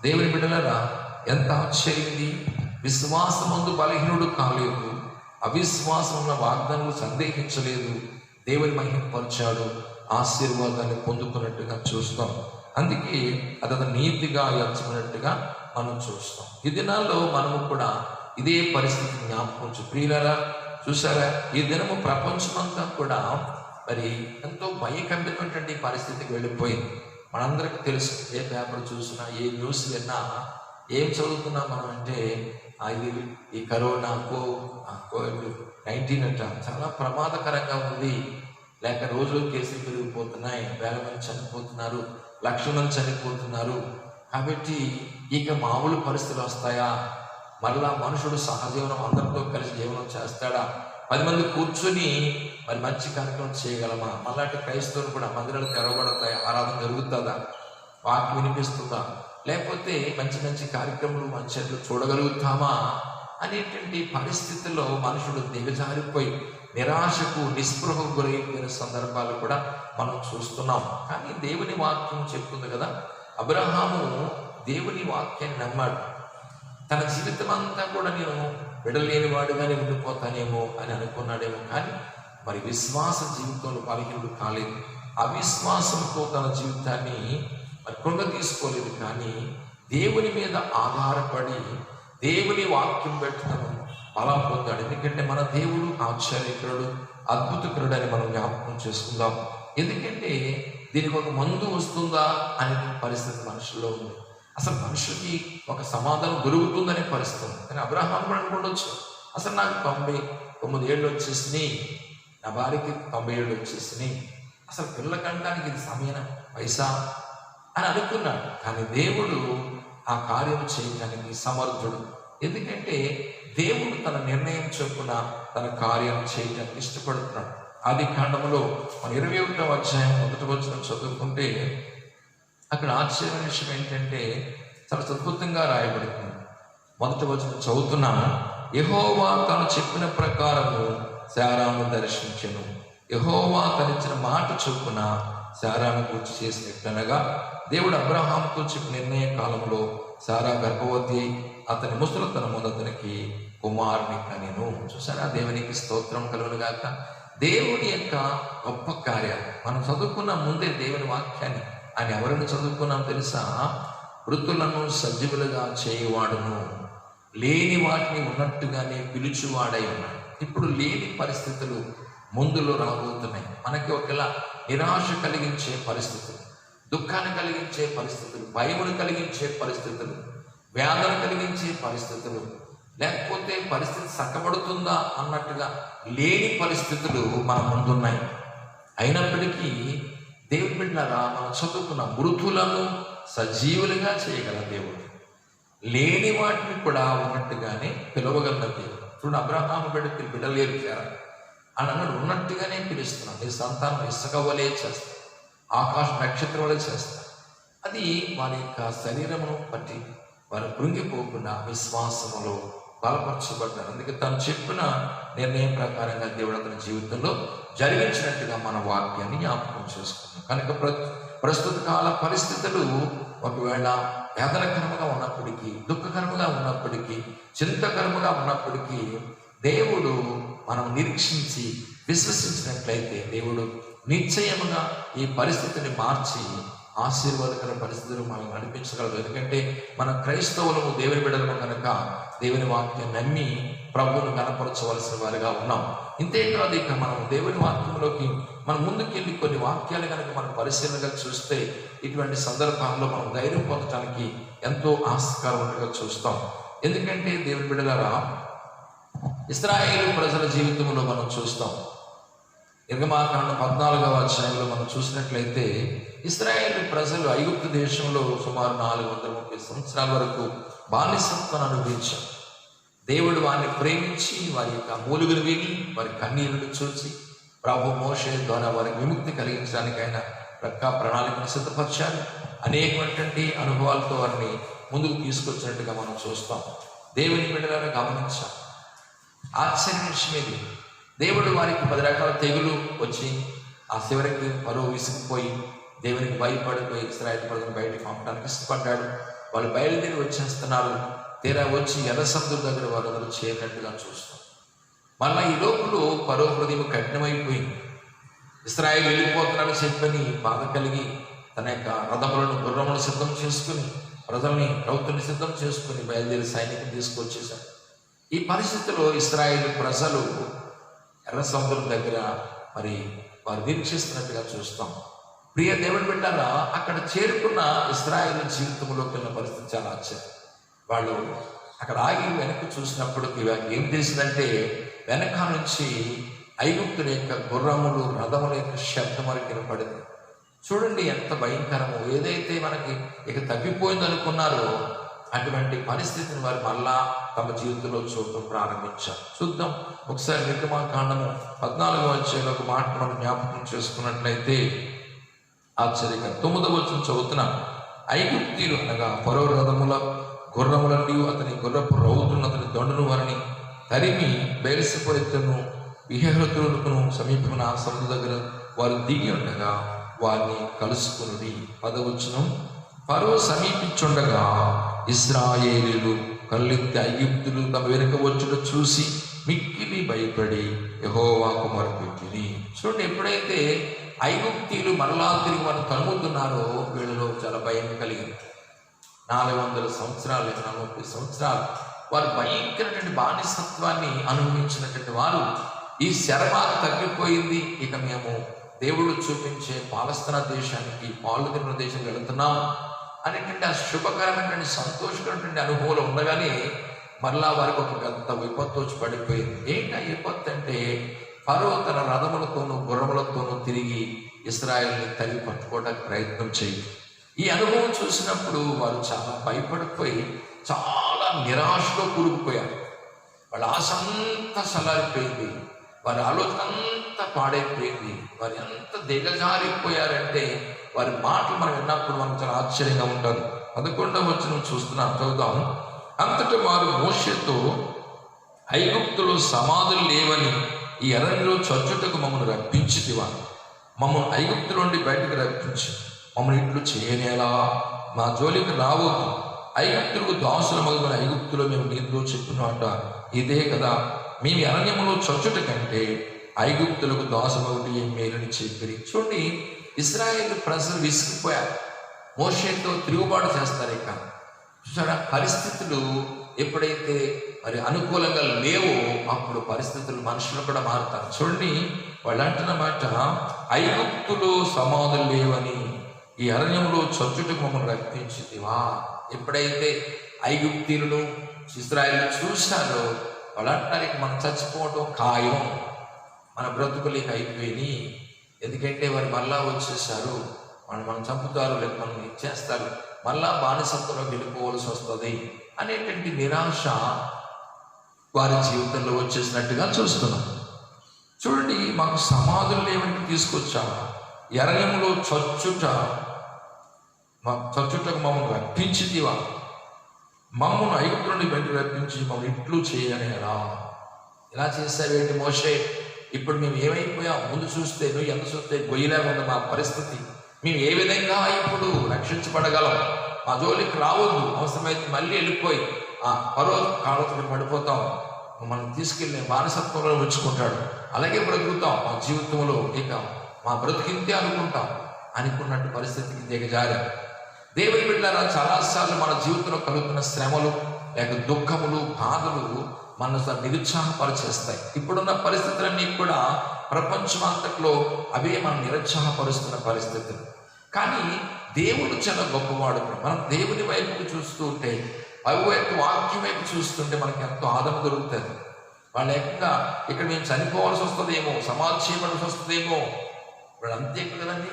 [SPEAKER 3] దేవుని బిడ్డలారా, ఎంత ఆశ్చర్యంది! విశ్వాసమందు బలహీనుడు కాలేదు, అవిశ్వాసం ఉన్న వాగ్దానం సందేహించలేదు, దేవుని మహిమపరిచాడు, ఆశీర్వాదాన్ని పొందుకున్నట్టుగా చూస్తాం. అందుకే అది అతను నీతిగా ఎంచుకున్నట్టుగా మనం చూస్తాం. ఈ దినాల్లో మనము కూడా ఇదే పరిస్థితి జ్ఞాపకం ప్రియులారా, చూసారా? ఈ దినము ప్రపంచమంతా కూడా మరి ఎంతో భయకంపితమైనటువంటి పరిస్థితికి వెళ్ళిపోయింది. మనందరికీ తెలుసు, ఏ పేపర్ చూసినా, ఏ న్యూస్ విన్నా ఏం చదువుతున్నాం మనం అంటే ఇది ఈ కరోనా COVID-19 అంట చాలా ప్రమాదకరంగా ఉంది, లేక రోజులు కేసులు పెరిగిపోతున్నాయి, వేల మంది చనిపోతున్నారు, లక్షల మంది చనిపోతున్నారు. కాబట్టి ఇక మామూలు పరిస్థితులు వస్తాయా? మరలా మనుషుడు సహజీవనం అందరితో కలిసి జీవనం చేస్తాడా? 10 మంది కూర్చొని మరి మంచి కార్యక్రమం చేయగలమా? మళ్ళాంటి క్రైస్తవులు కూడా మందిరాలు తెరవబడతాయి, ఆరాధన జరుగుతుందా, వాక్యం వినిపిస్తుందా, లేకపోతే మంచి మంచి కార్యక్రమాలు మంచి చూడగలుగుతామా అనేటువంటి పరిస్థితుల్లో మనుషుడు దిగజారిపోయి నిరాశకు నిస్పృహకు గురైపోయిన సందర్భాలు కూడా మనం చూస్తున్నాం. కానీ దేవుని వాక్యం చెప్తుంది కదా, అబ్రహాము దేవుని వాక్యాన్ని నమ్మాడు. తన జీవితం అంతా కూడా నేను విడలేని వాడుగానే ఉండిపోతానేమో అని అనుకున్నాడేమో. కానీ మరి విశ్వాస జీవితంలో బలహీనుడు కాలేదు, అవిశ్వాసంతో తన జీవితాన్ని మరి కొండ తీసుకోలేదు. కానీ దేవుని మీద ఆధారపడి దేవుని వాక్యం పెట్టడం బలం పొందాడు. ఎందుకంటే మన దేవుడు ఆశ్చర్యకరుడు, అద్భుతకరుడు అని మనం జ్ఞాపకం చేసుకుందాం. ఎందుకంటే దీనికి ఒక మందు వస్తుందా అనే పరిస్థితి మనుషుల్లో ఉంది. అసలు మనుషులకి ఒక సమాధానం దొరుకుతుందనే పరిస్థితి ఉంది. కానీ అబ్రహాం కూడా అనుకోవచ్చు, అసలు నాకు 99 ఏళ్ళు వచ్చేసినాయి, నా భార్యకి 90 ఏళ్ళు వచ్చేసినాయి, అసలు పిల్లల కంటానికి ఇది సమయం పైసా అని అనుకున్నాడు. కానీ దేవుడు ఆ కార్యం చేయడానికి సమర్థుడు. ఎందుకంటే దేవుడు తన నిర్ణయం చొప్పున తన కార్యం చేయడానికి ఇష్టపడుతున్నాడు. ఆది కాండములో మన 21వ అధ్యాయం 1వ వచనం చదువుకుంటే అక్కడ ఆశ్చర్యమైన విషయం ఏంటంటే చాలా అద్భుతంగా రాయబడుతుంది. 1వ వచనం చదువుతున్నా, యెహోవా తను చెప్పిన ప్రకారము శారాను దర్శించెను. యెహోవా తనిచ్చిన మాట చొప్పున శారాను గురించి చేసినట్లనగా దేవుడు అబ్రహాముతో చెప్పిన నిర్ణయ కాలంలో శారా గర్భవతి అతని ముసలితనముందు అతనికి కుమారుని కనెను. చూసారా, దేవునికి స్తోత్రం కలుగును గాక. దేవుని యొక్క గొప్ప కార్యాలు మనం చదువుకున్న ముందే దేవుని వాక్యాన్ని ఆయన ఎవరిని చదువుకున్నాం తెలుసా? మృతులను సజీవులుగా చేయవాడును, లేని వాటిని ఉన్నట్టుగానే పిలుచువాడై ఉన్నాడు. ఇప్పుడు లేని పరిస్థితులు ముందులో రాబోతున్నాయి. మనకి ఒకలా నిరాశ కలిగించే పరిస్థితులు, దుఃఖాన్ని కలిగించే పరిస్థితులు, భయమును కలిగించే పరిస్థితులు, వ్యాధులు కలిగించే పరిస్థితులు, లేకపోతే పరిస్థితి చక్కబడుతుందా అన్నట్టుగా లేని పరిస్థితులు మన ముందున్నాయి. అయినప్పటికీ దేవుని బిడ్డలారా, మనం చదువుకున్న మృతులను సజీవులుగా చేయగల దేవుడు, లేని వాటిని కూడా ఉన్నట్టుగానే పిలవగల దేవుడు. చూడు, అబ్రహాము బిడ్డలేరు అని అన్నాడు, ఉన్నట్టుగానే పిలుస్తున్నాడు. నీ సంతానం ఇసుక వలె చేస్తా, ఆకాశ నక్షత్రం వలె చేస్తా. అది వారి యొక్క శరీరమును బట్టి వారు కృంగిపోకుండా విశ్వాసములో బలపరచబడ్డారు. అందుకే తను చెప్పిన నిర్ణయం ప్రకారంగా దేవుడు అతని జీవితంలో జరిగించినట్టుగా మన వాక్యాన్ని జ్ఞాపకం చేసుకున్నాం. కనుక ప్రస్తుత కాల పరిస్థితులు ఒకవేళ వేదనకరముగా ఉన్నప్పటికీ, దుఃఖకరముగా ఉన్నప్పటికీ, చింతకరముగా ఉన్నప్పటికీ దేవుడు మనం నిరీక్షించి విశ్వసించినట్లయితే దేవుడు నిశ్చయముగా ఈ పరిస్థితిని మార్చి ఆశీర్వాదకర పరిస్థితులు మనం నడిపించగలదు. ఎందుకంటే మన క్రైస్తవులము, దేవుని బిడ్డలము కనుక దేవుని వాక్యం నమ్మి ప్రభువును కనపరచవలసిన వారిగా ఉన్నాం. ఇంతేకాదు, ఇక మనం దేవుని వాక్యంలోకి మనం ముందుకెళ్ళి కొన్ని వాక్యాలు కనుక మనం పరిశీలనగా చూస్తే ఇటువంటి సందర్భాల్లో మనం ధైర్యం పొందడానికి ఎంతో ఆస్కారం చూస్తాం. ఎందుకంటే దేవుని బిడ్డలారా, ఇశ్రాయేలు ప్రజల జీవితంలో మనం చూస్తాం. నిర్గమాకాండం 14వ అధ్యాయంలో మనం చూసినట్లయితే ఇశ్రాయేలు ప్రజలు ఐగుప్తు దేశంలో సుమారు 430 సంవత్సరాల వరకు బానిసత్వం అనుభవించారు. దేవుడు వారిని ప్రేమించి వారి యొక్క మూలుగులు విని వారి కన్నీరుని చూసి ప్రభు మోషే ద్వారా వారికి విముక్తి కలిగించడానికి ఆయన ప్రణాళికను సిద్ధపరిచారు. అనేకమైనటువంటి అనుభవాలతో వారిని ముందుకు తీసుకొచ్చినట్టుగా మనం చూస్తాం. దేవుని బిడ్డలను గమనించాం. ఆశ్చర్య విషయం ఇది, దేవుడు వారికి 10 రకాల తెగులు వచ్చి ఆ చివరికి పరువు విసిగిపోయి దేవునికి భయపడిపోయి ఇశ్రాయేలు ప్రజలను బయటికి పంపడానికి ఇష్టపడ్డాడు. వాళ్ళు బయలుదేరి వచ్చేస్తున్నారు. తీరా వచ్చి ఎర్రసముద్రం దగ్గర వారందరూ చేరినట్టుగా చూస్తాం. మళ్ళీ ఈ లోపల పరో హృదయం కఠినమైపోయింది. ఇశ్రాయేలు వెళ్ళిపోతున్నాడు చెప్పని బాధ కలిగి తన యొక్క రథములను, గుర్రములను సిద్ధం చేసుకుని, ప్రజల్ని, రౌతుల్ని సిద్ధం చేసుకుని బయలుదేరి సైనికుని తీసుకొచ్చేశారు. ఈ పరిస్థితిలో ఇశ్రాయేలు ప్రజలు ఎర్ర సముద్రం దగ్గర మరి వారు నిరీక్షిస్తున్నట్టుగా చూస్తాం. ప్రియ దేవుని బిడ్డలారా, అక్కడ చేరుకున్న ఇశ్రాయేలు జీవితంలోకి వెళ్ళిన పరిస్థితి చాలా ఆశ్చర్యం. వాళ్ళు అక్కడ ఆగి వెనక్కి చూసినప్పుడు ఏం తెలిసిందంటే వెనక నుంచి ఐగుప్తుల యొక్క గుర్రములు, రథముల యొక్క శబ్దం మనకి వినపడింది. చూడండి ఎంత భయంకరమో. ఏదైతే మనకి ఇక తప్పిపోయింది అనుకున్నారో అటువంటి పరిస్థితిని వారు మళ్ళా తమ జీవితంలో చూడటం ప్రారంభించారు. చూద్దాం ఒకసారి నిర్గమాకాండము 14వ అధ్యాయంలో ఒక మాట మనం జ్ఞాపకం చేసుకున్నట్లయితే ఆశ్చర్యకరం. 9వ వచనం చదువుతున్నా, ఐగుప్తీయులు అనగా ఫరో రథముల గుర్రములను అతని గుర్రపు రౌతులను అతని దొండను వారిని తరిమి బయలుసిపోయిను విహరతులను సమీపమైన ఆ సముద్రం దగ్గర వారు దిగి ఉండగా వారిని కలుసుకుని 10వ వచనం, ఫరో సమీపించుండగా ఇశ్రాయేలీయులు కళ్ళెత్తి ఐగుప్తులు తమ వెనుక వచ్చుట చూసి మిక్కిలి భయపడి యెహోవాకు మొరపెట్టిరి. చూడండి, ఎప్పుడైతే ఐగుప్తీయులు మరలా తిరిగి వారు తరుముతున్నారో వీళ్ళలో చాలా భయం కలిగింది. 400 సంవత్సరాలు, 40 సంవత్సరాలు వారు భయంకరమైన బానిసత్వాన్ని అనుభవించినటువంటి వారు ఈ శరమాత తగ్గిపోయింది, ఇక మేము దేవుడు చూపించే పాలస్తీనా దేశానికి పాలుదిన దేశానికి వెళుతున్నాం అనేటువంటి ఆ శుభకరమైనటువంటి సంతోషకరమైనటువంటి అనుభవాలు ఉండగానే మరలా వారికి ఒక పెద్ద విపత్తు వచ్చి పడిపోయింది. ఏంటి ఆ విపత్తు అంటే ఫరో తన రథములతోనూ గుర్రములతోనూ తిరిగి ఇశ్రాయేలుని తల్లి పట్టుకోవడానికి ప్రయత్నం చేయి. ఈ అనుభవం చూసినప్పుడు వారు చాలా భయపడిపోయి చాలా నిరాశలో కూరుకుపోయారు. వాళ్ళ ఆశ అంతా సలారిపోయింది, వారి ఆలోచన అంతా పాడైపోయింది, వారు ఎంత దిగజారిపోయారంటే వారి మాటలు మనం విన్నప్పుడు మనకు చాలా ఆశ్చర్యంగా ఉంటుంది. 11వ వచనం చూస్తున్నాం, చదువుదాం. అంతటా వారు మోషేతో, ఐగుప్తులో సమాధులు లేవని ఈ అరణ్యంలో చచ్చుటకు మమ్మల్ని రప్పించితివా? మమ్మల్ని ఐగుప్తు నుండి బయటకు రప్పించి మమ్మల్ని ఇట్లు చేయనేలా, మా జోలికి రావద్దు, ఐగుప్తులకు దాసుల మగున ఐగుప్తులో మేము నీతో చెప్పినట ఇదే కదా, మేము అరణ్యంలో చచ్చుట కంటే ఐగుప్తులకు దాసుమగుటి ఏం మేలని చెప్పి. చూడండి, ఇశ్రాయేలు ప్రజలు విసిగిపోయారు, మోషేతో తిరుగుబాటు చేస్తారు. ఇక చూసారా, పరిస్థితులు ఎప్పుడైతే మరి అనుకూలంగా లేవో అప్పుడు పరిస్థితులు మనుషులు కూడా మారుతారు. చూడండి, వాళ్ళు అంటున్న మాట, ఐగుప్తులో సమాధులు లేవని ఈ అరణ్యంలో చచ్చుటకు మమ్మల్ని రప్పించితివా. ఎప్పుడైతే ఐగుప్తీయులను ఇశ్రాయేలు చూశారో వాళ్ళు అంటున్నారు, ఇక మనం చచ్చిపోవడం ఖాయం, మన బ్రతుకులేక అయిపోయి, ఎందుకంటే వారు మళ్ళా వచ్చేసారు, మనం చంపుతారు, లేక మనం ఇచ్చేస్తారు, మళ్ళా బానిసత్వంలో వెళ్ళిపోవలసి వస్తుంది అనేటువంటి నిరాశ వారి జీవితంలో వచ్చేసినట్టుగా చూస్తున్నాం. చూడండి, మాకు సమాధులు లేవని తీసుకొచ్చాము, అరణ్యంలో చచ్చుటకు మమ్మల్ని రప్పించితివా, మమ్మల్ని ఐగుప్తు నుండి బయట రప్పించి మమ్మల్ని ఇట్లు చేయనేలా. ఇలా చేసావేంటి మోషే? ఇప్పుడు మేము ఏమైపోయాం? ముందు చూస్తే నువ్వు ఎంత చూస్తే గొయ్యిలాగా ఉంది మా పరిస్థితి. మేము ఏ విధంగా ఇప్పుడు రక్షించబడగలం? మా జోలికి రావద్దు, అవసరమైతే మళ్ళీ వెళ్ళిపోయి ఫరో కాళ్ళతో పడిపోతాం, మనం తీసుకెళ్ళి బానిసత్వంలో ఉంచుకుంటాడు, అలాగే బ్రతుకుతాం, మా జీవితంలో ఇక మా బ్రతికింతే అనుకున్నట్టు పరిస్థితికి దిగజారారు. దేవుని బిడ్డలారా, చాలాసార్లు మన జీవితంలో కలుగుతున్న శ్రమలు లేక దుఃఖములు, బాధలు మనసు నిరుత్సాహపరిచేస్తాయి. ఇప్పుడున్న పరిస్థితులన్నీ కూడా ప్రపంచమంతట్లో అవే మనం నిరుత్సాహపరుస్తున్న పరిస్థితులు. కానీ దేవుడు చాలా గొప్పవాడు. మనం దేవుని వైపుకు చూస్తూ ఉంటే, వైపు వాక్యం వైపు చూస్తుంటే మనకి ఎంతో ఆదరణ దొరుకుతుంది. వాళ్ళు ఏకంగా ఇక్కడ మేము చనిపోవాల్సి వస్తుందేమో, సమాధి చేయవలసి వస్తుందేమో, వాళ్ళు అంతే కదండి,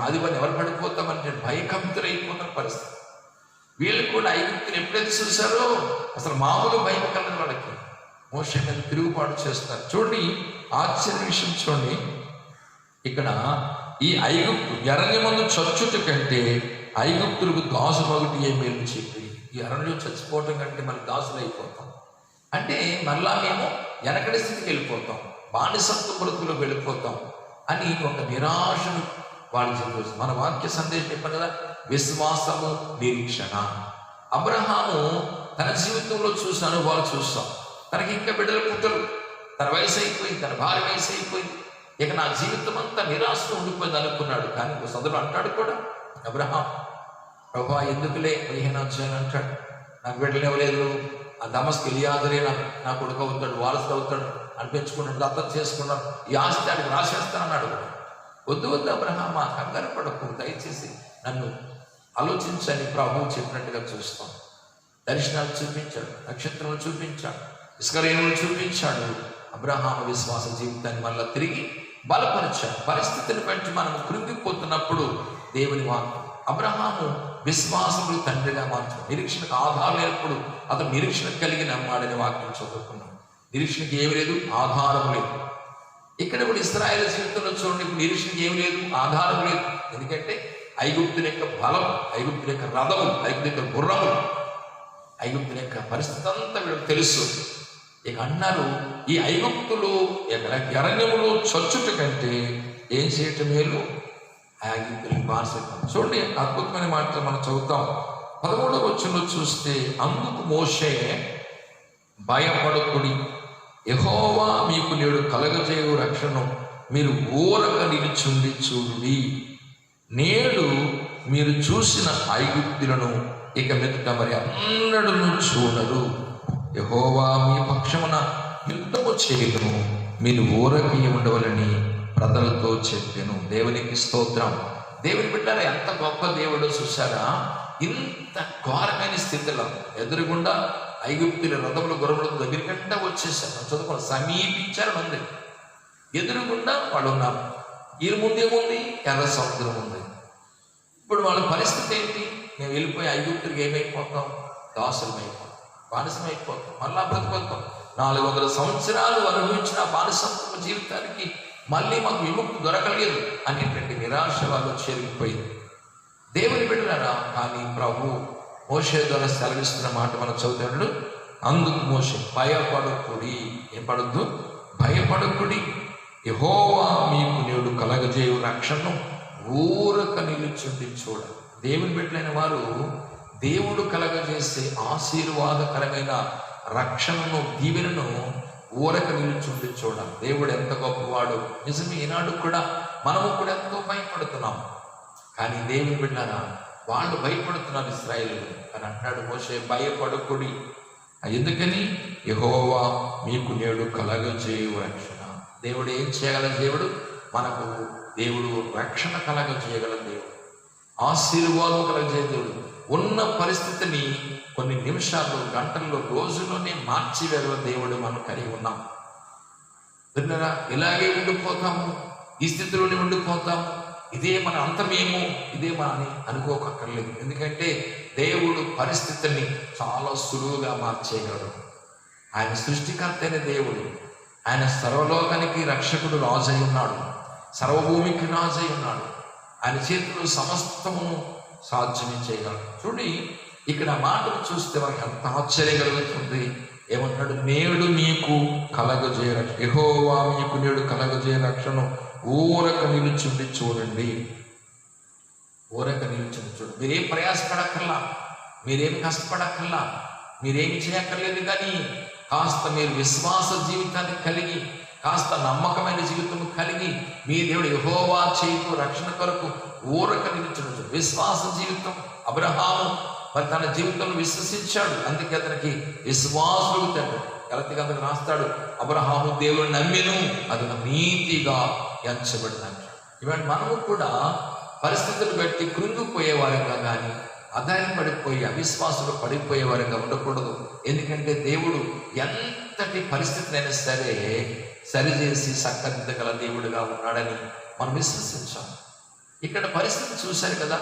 [SPEAKER 3] ఆదివారం ఎవరు పడిపోతామని భయకంపితులైపోతున్న పరిస్థితి. వీళ్ళు కూడా ఐగుప్తులు ఎప్పుడైతే చూశారో అసలు మామూలు భయం కలదు వాళ్ళకి, మోషే మీద తిరుగుబాటు చేస్తారు. చూడండి, ఆశ్చర్య విషయం చూడండి, ఇక్కడ ఈ ఐగుప్తు అరణ్యమందు చచ్చుట కంటే ఐగుప్తులకు దాసుమగుటి ఏ మేలు చెప్పి, ఈ అరణ్యం చచ్చిపోవటం కంటే మనకి దాసులు అయిపోతాం అంటే మళ్ళా మేము వెనకడి స్థితికి వెళ్ళిపోతాం, బానిసత్వ బ్రతుకులకు వెళ్ళిపోతాం అని ఒక నిరాశను వాళ్ళు చెప్పేసి. మన వాక్య సందేశం చెప్పాను కదా, విశ్వాసము నిరీక్షణ. అబ్రహాము తన జీవితంలో చూసిన అనుభవాలు చూస్తాం. తనకి ఇంకా బిడ్డలు పుట్టరు, తన వయసు అయిపోయింది, తన భార్య వయసు అయిపోయింది, ఇక నా జీవితం అంతా నిరాశలో ఉండిపోయింది అనుకున్నాడు. కానీ ఒక సదులు అంటాడు కూడా, అబ్రహాం, ప్రభా ఎందుకులే 15వ అధ్యాయం అంటాడు, నాకు బిడ్డలు ఇవ్వలేదు, ఆ దమస్కు ఎలియాజరే నా కొడుకు అవుతాడు, వారసుడు అవుతాడు అనిపించుకున్నాడు, దత్తత చేసుకున్నాడు, ఈ ఆస్తి ఆడికి రాసేస్తానన్నాడు. వద్దు అబ్రహాం, ఆ కంగారు పడకు, దయచేసి నన్ను ఆలోచించని ప్రభువు చెప్పినట్టుగా చూస్తాం. దర్శనాలు చూపించాడు, నక్షత్రాలు చూపించాడు, ఇస్కరేణులు చూపించాడు. అబ్రహాం విశ్వాస జీవితాన్ని మళ్ళీ తిరిగి బలపరిచాడు. పరిస్థితిని బట్టి మనం కృంగిపోతున్నప్పుడు దేవుని వాక్యం, అబ్రహాము విశ్వాసములు తండ్రిగా మార్చాడు. నిరీక్షణకు ఆధారం లేనప్పుడు అతను నిరీక్షణ కలిగి నమ్మాడని వాక్యం చదువుకున్నాం. నిరీక్షణకి ఏమి లేదు, ఆధారం లేదు. ఇక్కడ కూడా ఇశ్రాయేలు జీవితంలో చూడండి, ఇప్పుడు నిరీక్షణకి ఏమి లేదు, ఆధారం లేదు. ఎందుకంటే ఐగుప్తుని యొక్క బలం, ఐగుప్తుని యొక్క రథములు, ఐగుప్తుని యొక్క గుర్రములు, ఐగుప్తుని యొక్క పరిస్థితి అంతా వీళ్ళకి తెలుసు. ఇక అన్నారు, ఈ ఐగుప్తులు అరణ్యములో చచ్చుట కంటే ఏం చేయటం మేలు, ఐగుప్తులకు బానిసత్వం. చూడండి, అద్భుతమైన మాటలు మనం చదువుతాం. 11వ వచనంలో చూస్తే, అందుకు మోషే, భయపడకుడి, యెహోవా మీకు నేడు కలగజేయు రక్షణను మీరు ఊరక నిలుచుండి చూడుడి. నేడు మీరు చూసిన ఐగుప్తులను ఇక మీదట మరి అన్నడూ చూడరు. యెహోవా మీ పక్షమున యుద్ధము చేయును, మీరు ఊరకి ఉండవలని ప్రజలతో చెప్పెను. దేవునికి స్తోత్రం. దేవుని బిడ్డలారా, ఎంత గొప్ప దేవుడో చూసారా. ఇంత ఘోరమైన స్థితిలో ఎదురుగుండా ఐగుప్తుల రథములు గుర్రములకు దగ్గరికంటే వచ్చేసారు. చదువుకోండి, సమీపించారని ఉంది. ఎదురుగుండా వాళ్ళు ఉన్నారు. వీరి ముందేముంది? ఎర్ర సముద్రం ఉంది. ఇప్పుడు వాళ్ళ పరిస్థితి ఏంటి? మేము వెళ్ళిపోయి ఐగుప్తుడికి ఏమైపోతాం? దాసులం అయిపోతాం, బానిసం అయిపోతాం, మళ్ళా బ్రతుకుతాం. 400 సంవత్సరాలు అనుభవించిన బానిసత్వ జీవితానికి మళ్ళీ మాకు విముక్తి దొరకలేదు అనేటువంటి నిరాశ వాళ్ళు చేరిపోయింది. దేవుని బిడ్డలారా, కానీ ప్రభు మోషే ద్వారా సెలవిస్తున్న మాట మనం చదువుతాడు. అందుకు మోషే, భయపడకుడి. ఏం పడద్దు? భయపడకుడి. యెహోవా మీకు నేడు కలగజేయు రక్షణను ఊరక నిలుచుండి చూడ. దేవుని బిడ్డలైన వారు దేవుడు కలగజేసే ఆశీర్వాదకరమైన రక్షణను, దీవెనను ఊరక నిలుచుండి చూడ. దేవుడు ఎంత గొప్పవాడు. నిజమే, ఈనాడు కూడా మనము కూడా ఎంతో భయపడుతున్నాం. కానీ దేవుని బిడ్డలారా, వాళ్ళు భయపడుతున్నారు ఇశ్రాయేలులు అని అంటాడు మోషే, భయపడకుడి. ఎందుకని? యెహోవా మీకు నేడు కలగజేయు రక్షణ. దేవుడు ఏం చేయగల దేవుడు? మనకు దేవుడు రక్షణ కలగజేయగల దేవుడు, ఆశీర్వాదం కలగజేయ దేవుడు. ఉన్న పరిస్థితిని కొన్ని నిమిషాల్లో, గంటల్లో, రోజుల్లోనే మార్చివేగల దేవుడు మనం కలిగి ఉన్నాం. విన్నారా? ఇలాగే ఉండిపోతాము, ఈ స్థితిలోనే ఉండిపోతాము, ఇదే మన అంతమేమో, ఇదే మన అనుకోకర్లేదు. ఎందుకంటే దేవుడు పరిస్థితిని చాలా సులువుగా మార్చేయగలడు. ఆయన సృష్టికర్త అయిన దేవుడు. ఆయన సర్వలోకానికి రక్షకుడు, రాజై ఉన్నాడు, సర్వభూమికి రాజై ఉన్నాడు. ఆయన చేతులు సమస్తమును సాధ్యమే చేయగలడు. చూడండి, ఇక్కడ మాటలు చూస్తే మనకి ఎంత ఆశ్చర్యం కలుగుతుంది. ఏమంటాడు? నేడు మీకు కలగజేయ రక్షణ, యెహోవా మీకు నేడు కలగజేయ రక్షణ ఊరక నిలుచుండి చూడండి. ఊరక నిలుచుండి చూడండి. మీరేం ప్రయాసపడక్కర్లా, మీరేం కష్టపడక్కర్లా, మీరేమి చేయక్కర్లేదు. కానీ కాస్త మీరు విశ్వాస జీవితాన్ని కలిగి, కాస్త నమ్మకమైన జీవితం కలిగి, మీ దేవుడు యెహోవా చేయుటకు రక్షణ కొరకు ఊరక నిలుచుండి. విశ్వాస జీవితం. అబ్రహాము మరి తన జీవితంలో విశ్వసించాడు, అందుకే అతనికి విశ్వాసులు తండ్రి. గలతీ గ్రంథంలో రాస్తాడు, అబ్రహాము దేవుడు నమ్మెను, అది నీతిగా ఎంచబడింది. ఇవాళ మనము కూడా పరిస్థితులు బట్టి కృంగిపోయేవారంగా కానీ, అధైర్యపడిపోయి అవిశ్వాసులు పడిపోయేవారంగా ఉండకూడదు. ఎందుకంటే దేవుడు ఎంతటి పరిస్థితినైనా సరే సరిచేసి చక్కదిద్దగల దేవుడుగా ఉన్నాడని మనం విశ్వసించాం. ఇక్కడ పరిస్థితి చూశారు కదా.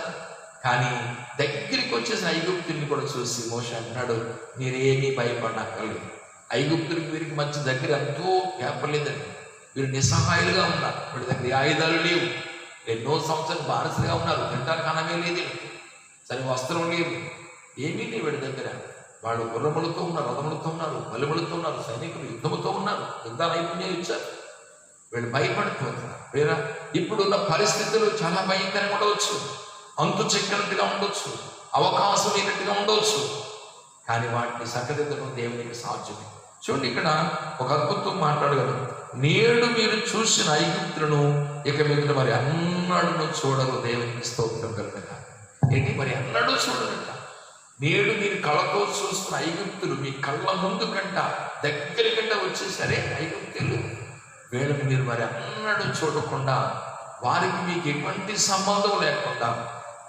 [SPEAKER 3] కానీ దగ్గరికి వచ్చేసిన ఐగుప్తుల్ని కూడా చూసి మోషే అంటున్నాడు, మీరేమీ భయపడక్కర్లేదు. ఐగుప్తులకి వీరికి మధ్య దగ్గర ఎంతో ఏర్పడలేదండి. వీరు నిస్సహాయులుగా ఉన్నారు. వీడి దగ్గర ఆయుధాలు లేవు, ఎన్నో సంవత్సరాలు బానిసలుగా ఉన్నారు, తింటానికి అన్నమే లేదు, సరే వస్త్రం లేదు, ఏమీ లేవు వీడి దగ్గర. వాళ్ళు గుర్రములతో ఉన్నారు, రథములతో ఉన్నారు, బలిములతో ఉన్నారు, సైనికులు యుద్ధముతో ఉన్నారు, యుద్ధ నైపుణ్యం ఇచ్చారు. వీళ్ళు భయపడుతున్నారు. వేరే ఇప్పుడున్న పరిస్థితులు చాలా భయంకరంగా ఉండవచ్చు, అంతు చెక్కినట్టుగా ఉండొచ్చు, అవకాశం లేనట్టుగా ఉండవచ్చు. కానీ వాటిని సకదిద్దడం దేవునికి సాధ్యమే. చూడండి, ఇక్కడ ఒక అద్భుతం మాట్లాడగలరు. నేడు మీరు చూసిన ఐగుప్తులను ఇక మీద మరి అన్నడూ చూడరు. దేవునికి స్తోత్రం కలుగుగా. ఏంటి? మరి అన్నడూ చూడరంట. నేడు మీరు కళ్ళతో చూస్తున్న ఐగుప్తులు మీ కళ్ళ ముందు కంట దగ్గరి కంట వచ్చేసరే ఐగుప్తులు. వీళ్ళని మీరు మరి అన్నడూ చూడకుండా, వారికి మీకు ఎటువంటి సంబంధం లేకుండా,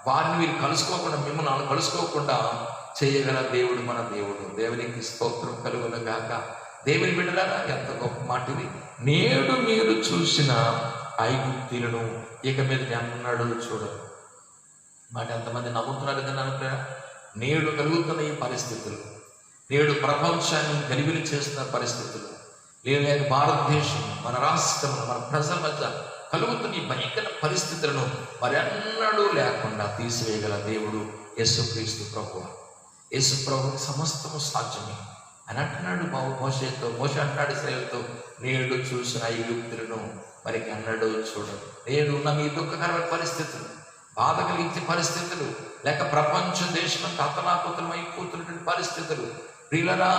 [SPEAKER 3] వారిని మీరు కలుసుకోకుండా, మిమ్మల్ని కలుసుకోకుండా చేయగల దేవుడు మన దేవుడు. దేవునికి స్తోత్రం కలుగునగాక. దేవుని బిడ్డలారా, ఎంత గొప్ప మాట ఇది. నేడు మీరు చూసిన ఐగుప్తులను ఇక మీద అన్నడూ చూడరు. మాట ఎంతమంది నమ్ముతున్నారు కదా అనుకున్నా? నేడు కలుగుతున్న ఈ పరిస్థితులు, నేడు ప్రపంచాన్ని గలిబిలి చేస్తున్న పరిస్థితులు, లేక భారతదేశం, మన రాష్ట్రం, మన ప్రజల మధ్య కలుగుతున్న ఈ భయంకర పరిస్థితులను మరి అన్నడూ లేకుండా తీసివేయగల దేవుడు యేసుక్రీస్తు ప్రభువు. యేసు ప్రభువుకి సమస్తము సాధ్యమే అని అంటున్నాడు మోషేతో. మోషే అంటాడు ఇశ్రాయేలుతో, నేడు చూసిన ఐగుప్తులను మరి అన్నడూ చూడరు. నేడు ఉన్న మీ దుఃఖకరమైన పరిస్థితులు, బాధ కలిగించే పరిస్థితులు, లేక ప్రపంచ దేశం అతలాకుతలమైపోతున్నటువంటి పరిస్థితులు, ప్రియులరా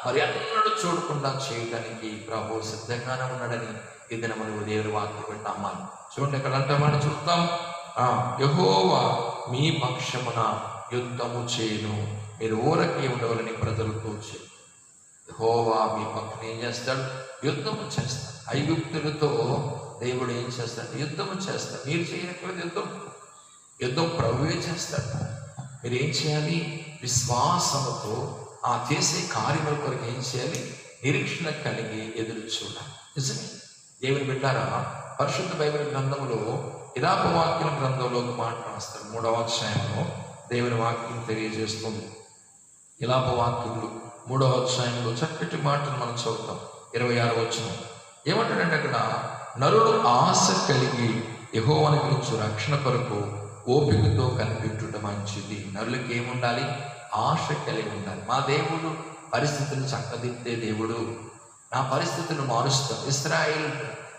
[SPEAKER 3] మరి అన్నడూ చూడకుండా చేయడానికి ప్రభు సిద్ధంగానే ఉన్నాడని ఇది మనం దేవుని వాక్యం పెట్టి నమ్మాలి. చూడండి, ఇక్కడ అంటే మనం చూస్తాం, యెహోవా మీ పక్షమున యుద్ధము చేయును, మీరు ఊరకే ఉండవాలని ప్రజలతో చెప్పు. యెహోవా మీ పక్కన ఏం చేస్తాడు? యుద్ధము చేస్తాడు. ఐగుప్తులతో దేవుడు ఏం చేస్తాడు? యుద్ధము చేస్తాడు. మీరు చేయనట్లేదు, యుద్ధం ప్రభువే చేస్తాడు. మీరు ఏం చేయాలి? విశ్వాసముతో ఆ చేసే కార్యముల కొరకు ఏం చేయాలి? నిరీక్షణ కలిగి ఎదురు చూడాలి. నిజమే దేవుని బిడ్డారా, పరిశుద్ధ బైబిల్ గ్రంథంలో ఇలాపవాక్యం గ్రంథంలో ఒక మాట రాస్తాడు. 3వ అధ్యాయంలో దేవుని వాక్యం తెలియజేస్తుంది. ఇలాపవాక్యములు 3వ అధ్యాయంలో చక్కటి మాటను మనం చదువుతాం. 26వ వచనం ఏమంటాడంటే, అక్కడ నరుడు ఆశ కలిగి యెహోవాను గురించి రక్షణ కొరకు ఓపికతో కనిపెట్టుట మంచిది. నరులకి ఏముండాలి? ఆశ కలిగి ఉండాలి. మా దేవుడు పరిస్థితులను చక్కదిద్దే దేవుడు, నా పరిస్థితులను మారుస్తాం. ఇశ్రాయేల్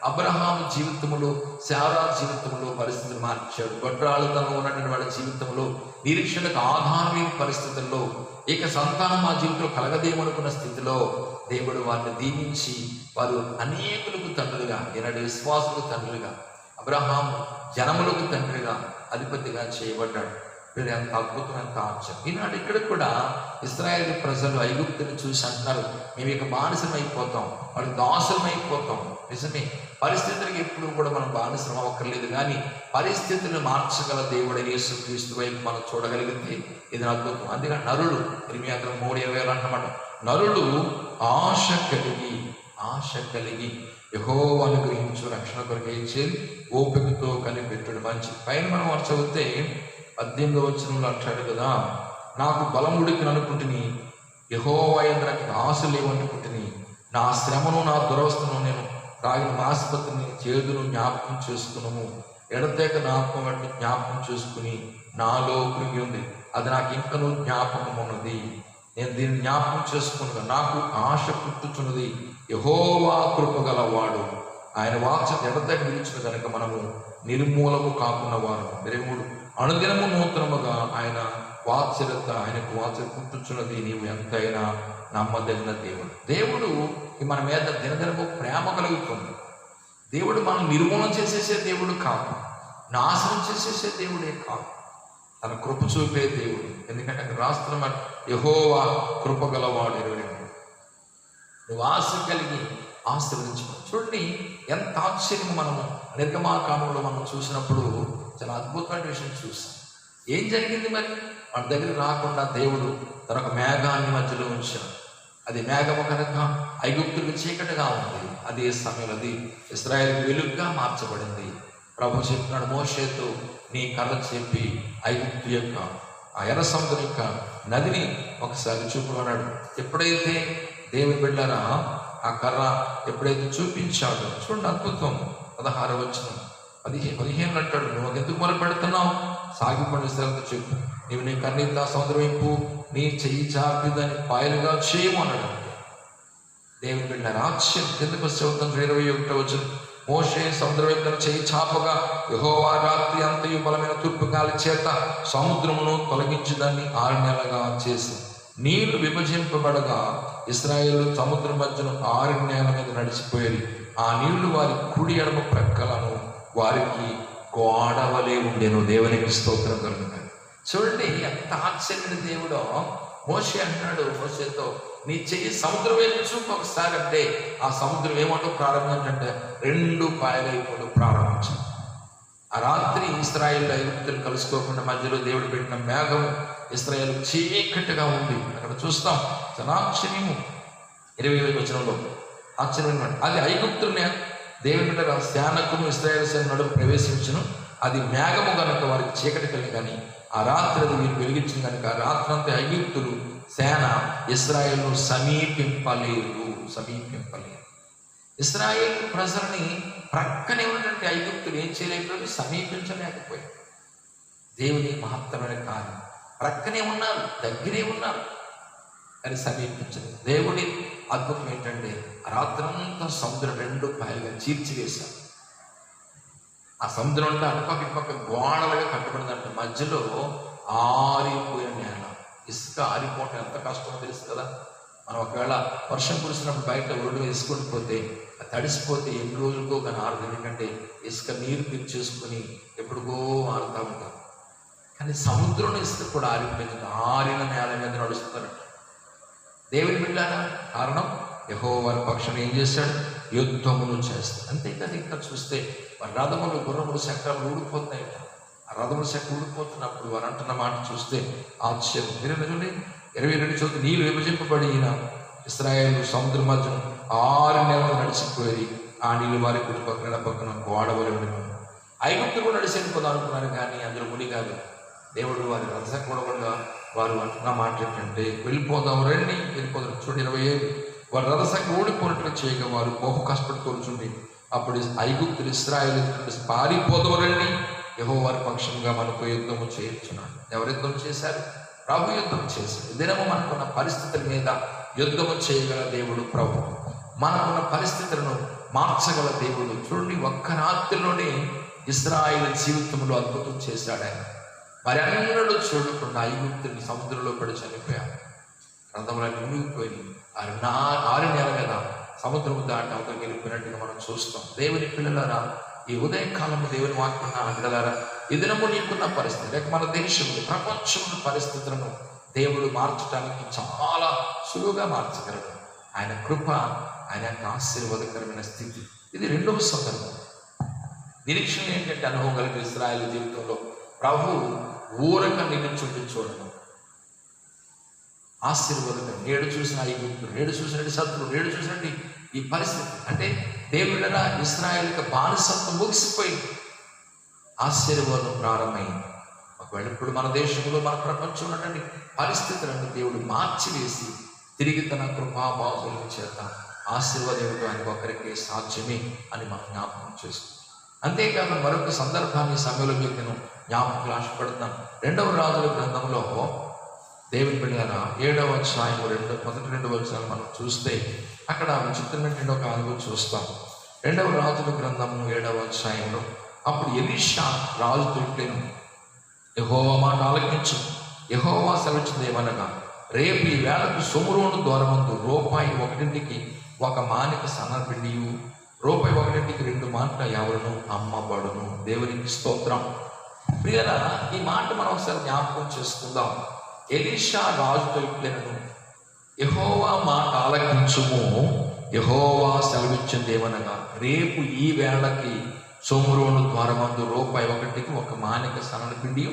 [SPEAKER 3] అబ్రహాము జీవితంలో, శారా జీవితంలో పరిస్థితులు మార్చాడు. గొడ్రాళ్ళతనం ఉన్నటువంటి వాళ్ళ జీవితంలో, నిరీక్షణకు ఆధారమైన పరిస్థితుల్లో, ఇక సంతానం మా జీవితంలో కలగదేమనుకున్న స్థితిలో దేవుడు వారిని దీవించి వారు అనేకులకు తండ్రులుగా, ఈనాడు విశ్వాసులకు తండ్రులుగా, అబ్రహాము జనములకు తండ్రిగా, అధిపతిగా చేయబడ్డాడు. వీడు ఎంత అద్భుతం, ఎంత ఆశ్చర్యం. ఈనాడు ఇక్కడ కూడా ఇశ్రాయేలు ప్రజలు ఐగుప్తుని చూసి అంటున్నారు, మేము ఇక బానిసం అయిపోతాం, వాళ్ళు దాసులం అయిపోతాం. నిజమే, పరిస్థితులకు ఎప్పుడు కూడా మనం బానిసం అవ్వక్కర్లేదు, కానీ పరిస్థితులను మార్చగల దేవుడైన యేసుక్రీస్తు వైపు మనం చూడగలిగితే ఇది అద్భుతం. అందుకని నరుడు 3:20 అన్నమాట, నరుడు ఆశ కలిగి యెహోవాను గురించి రక్షణ కొరకు ఏం చేయాలి? ఓపికతో కనిపెట్టుడు మంచిది. పైన మనం చదివితే 18వ వచనంలో అంటాడు కదా, నాకు బలం ఉడికిన అనుకుంటుని, యెహోవా యందు నాకు ఆశ లేవనుకుంటుని, నా శ్రమను నా దురవస్థను నేను తాగిన ఆసుపత్రిని చేదును జ్ఞాపకం చేసుకున్నాము, ఎడతేక జ్ఞాపకం వంటి జ్ఞాపకం చేసుకుని నాలో కృంగి ఉంది, అది నాకు ఇంకనూ జ్ఞాపకం ఉన్నది, నేను దీన్ని జ్ఞాపకం చేసుకున్నాను. నాకు ఆశ పుట్టుచున్నది, యెహోవా కృపగలవాడు, ఆయన వాక్యం ఎడతేక నిలిచిన కనుక మనము నిర్మూలము కాకున్న వారు. 23 అనుదినము నూతనముగా ఆయన వాత్సల్యత, ఆయనకు వాత్సల్యం పుట్టుచున్నది, నీవు ఎంతైనా నమ్మదగిన దేవుడు. దేవుడు మన మీద దినదినము ప్రేమ కలుగుతుంది. దేవుడు మనం నిర్మూలన చేసేసే దేవుడు కాదు, నాశనం చేసేసే దేవుడే కాదు, తన కృప చూపే దేవుడు. ఎందుకంటే అక్కడ రాస్తున్న యెహోవా కృపగలవాడు. 22 నువ్వు ఆశ కలిగి ఆశీర్వదించుకో. చూడండి ఎంత ఆశ్చర్యం. మనము నిర్గమాకాండంలో మనం చూసినప్పుడు చాలా అద్భుతమైన విషయం చూస్తాం. ఏం జరిగింది మరి? మన దగ్గర రాకుండా దేవుడు తన ఒక మేఘాన్ని మధ్యలో ఉంచాడు. అది మేఘము కనుక ఐగుప్తులకు చీకటిగా ఉంది, అదే సమయంలో అది ఇశ్రాయేలు వెలుగుగా మార్చబడింది. ప్రభు చెప్తున్నాడు మోషేతో, నీ కర్ర చెప్పి ఐగుప్తు యొక్క ఆ ఎర్ర సముద్రం యొక్క నదిని ఒకసారి చూపుకున్నాడు. ఎప్పుడైతే దేవుని బిడ్డలారా ఆ కర్ర ఎప్పుడైతే చూపించాడో చూడండి అద్భుతం. 16వ వచనం 15 అంటాడు, నువ్వు ఎందుకు మొదలు పెడుతున్నావు? సాగిపడిన స్థలంతో చెప్పు, నీవు నీ కన్నీత సముద్రం వైపు నీ చెయ్యి చాపి దాన్ని పాయలుగా చేయము అన్నాడు. దేవుని బిడ్డలారా ఆశ్చర్యం. ఎందుకు చదువుతాం? 21వ వచనం, మోషే సముద్రం వైపు చెయ్యి చాపగా యెహోవా రాత్రి అంతయు బలమైన తూర్పు గాలి చేత సముద్రమును తొలగించి దాన్ని 6 నెలలుగా చేసి నీళ్లు విభజింపబడగా ఇశ్రాయేలు సముద్రం మధ్యను 6 నెలల మీద నడిచిపోయేది. ఆ నీళ్లు వారి కుడి ఎడమ ప్రక్కలను వారికి గోడవలే ఉండేను. దేవునికి స్తోత్రం కలుగుతాడు. చూడండి ఎంత ఆశ్చర్యమైన దేవుడో. మోషే అంటున్నాడు మోషేతో, నీ చెయ్యి సముద్రం వైపు చూపు ఒకసారి అంటే ఆ సముద్రం ఏమంటూ ప్రారంభించంటే 2 పాయలైపోవడం ప్రారంభించాడు. ఆ రాత్రి ఇశ్రాయేలు ఐగుప్తులు కలుసుకోకుండా మధ్యలో దేవుడు పెట్టిన మేఘం ఇశ్రాయేలు చీకటిగా ఉంది. అక్కడ చూస్తాం చాలా ఆశ్చర్యము. 25వ వచనంలో ఆశ్చర్యమైన అది ఐగుప్తుల్ని దేవుని బిడ్డ సేనకును ఇశ్రాయేలు సేన నడుము ప్రవేశించును, అది మేఘము కనుక వారికి చీకటి కలిగి, కానీ ఆ రాత్రి అది వీరు వెలిగించింది కనుక ఆ రాత్రంతా ఐగుప్తులు సేన ఇశ్రాయేలును సమీపింపలేరు. ఇశ్రాయేలు ప్రజలని ప్రక్కనే ఉన్నటువంటి ఐగుప్తులు ఏం చేయలేకపోయి, సమీపించలేకపోయారు. దేవుని మహత్తరమైన కార్యం. ప్రక్కనే ఉన్నారు, దగ్గరే ఉన్నారు, కానీ సమీపించలేదు. దేవుడి అద్భుతం ఏంటంటే రాత్రంతా సముద్రం 2 పాయలుగా చీల్చివేశారు. ఆ సముద్రం అంటే అటుపక్క ఇటుపక్క గోడలుగా కట్టబడిందంట. మధ్యలో ఆరిపోయిన నేల. ఇసుక ఆరిపోవటం ఎంత కష్టమో తెలుసు కదా. మనం ఒకవేళ వర్షం కురిసినప్పుడు బయట ఒడ్డు ఇసుకొని పోతే తడిసిపోతే ఎన్ని రోజులకో కానీ ఆరదు. ఎందుకంటే ఇసుక నీరు పీల్చేసుకొని ఎప్పుడుకో ఆరుతూ ఉంటాం. కానీ సముద్రం ఇసుక కూడా ఆరిపోయింది. ఆరిన నేల మీద నడుస్తారట. దేవుని బిడ్డలారా, కారణం యెహోవా వారి పక్షం ఏం చేశాడు? యుద్ధములు చేస్తాడు. అంతేకాదు ఇంకా చూస్తే వారి రథములు, గుర్రములు, చక్రాలు ఊడిపోతున్నాయట. ఆ రథముల చక్రం ఊడిపోతున్నప్పుడు వారు అంటున్న మాట చూస్తే ఆశ్చర్యం. మీరు చూడండి 22 నీళ్ళు విభజింపబడిన ఇశ్రాయేలు సముద్ర మధ్య 6 నెలలు నడిచిపోయి ఆ నీళ్ళు వారి కుడి పక్కన పక్కన గోడవలి ఉండిపోయి ఐగుప్తు కూడా నడిచిపోదాం అనుకున్నారు, కానీ అందులో మునిగాలి. దేవుడు వారి రథసక్రమంగా వారు అంటున్న మాట ఏంటంటే వెళ్ళిపోదాం రండి, వెళ్ళిపోదాం. చూడండి 27 వారు రథసక్రం ఓడిపోయినట్లు చేయగా వారు బహు కష్టపడుతూచుండి అప్పుడు ఐగుప్తులు ఇశ్రాయేలు పారిపోదాం రండి, యెహోవా వారి పక్షంగా మనకు యుద్ధము చేయించున్నాడు. ఎవరు యుద్ధం చేశారు? ప్రభు యుద్ధం చేశారు. దినము మనకున్న పరిస్థితుల మీద యుద్ధము చేయగల దేవుడు ప్రభు. మనకున్న పరిస్థితులను మార్చగల దేవుడు. చూడండి, ఒక్క రాత్రిలోనే ఇశ్రాయేలు జీవితంలో అద్భుతం చేశాడు ఆయన. మరి అన్నలు చూడకుండా ఐగుప్తుని సముద్రంలో పడి చనిపోయారు. రథములన్నీ మునిగిపోయి 6 నెలల మీద సముద్రము దాటి అవతలికి వెళ్ళిపోయినట్టుగా మనం చూస్తాం. దేవుని పిల్లలారా, ఈ ఉదయకాలం దేవుని వాక్యం బిడ్డలారా, ఈ దినము నీకున్న పరిస్థితి లేక మన దేశంలో ప్రపంచంలో పరిస్థితులను దేవుడు మార్చడానికి చాలా సులువుగా మార్చగలడు. ఆయన కృప, ఆయన యొక్క ఆశీర్వాదకరమైన స్థితి. ఇది 2వ సందర్భం. నిరీక్షణ ఏంటంటే అనుభవం కలిగిన ఇశ్రాయేలు జీవితంలో ప్రభు ఊరక నిరీక్షించి చూడడం ఆశీర్వాదకరం. నేడు చూసిన ఐగుప్తులు, నేడు చూసినట్టు శత్రువులు, నేడు చూసినట్టు ఈ పరిస్థితి అంటే దేవుళ్ళ ఇశ్రాయేలు యొక్క బానిసత్వం ముగిసిపోయింది, ఆశీర్వాదం ప్రారంభమైంది. ఒకవేళ ఇప్పుడు మన దేశంలో మన ప్రపంచంలో ఉన్నటువంటి పరిస్థితులను దేవుడు మార్చివేసి తిరిగి తన కృపాబాహుల చేత ఆశీర్వాదం ఇవ్వడానికి ఒకరికి సాధ్యమే అని మనం జ్ఞాపకం చేసుకుంటాం. అంతేకాదు మరొక సందర్భాన్ని సమయంలో మీకు నేను జ్ఞాపకం ఆశపడుతున్నాను. 2వ రాజుల గ్రంథంలో దేవుని బిడ్డలారా 7వ అధ్యాయం మొదటి 2 వచనాలు మనం చూస్తే అక్కడ విచిత్రమైన ఒక అనుభవం చూస్తాం. 2వ రాజుల గ్రంథము 7వ అధ్యాయంలో అప్పుడు ఎలీషా రాజుతో ఇట్లెను, యెహోవా మాట ఆలకించు. యెహోవా సెలవిచ్చినది ఏమనగా, రేపు ఈ వేళకు సొమ్రోను ద్వారమందు రూపాయి 1కి 1 మానిక సన్నపిండియు, రూపాయి 1కి 2 మాటల ఎవరును అమ్మబడును. దేవునికి స్తోత్రం. ప్రియరా, ఈ మాట మనం ఒకసారి జ్ఞాపకం చేసుకుందాం. ఎలీషా రాజుతో ఇట్లెను, యెహోవా మాట ఆలకించుము. యెహోవా సెలవిచ్చింది ఏమనగా, రేపు ఈ వేళకి సొమ్రోను ద్వారమందు రూపాయి 1కి 1 మానిక సన్నపిండి,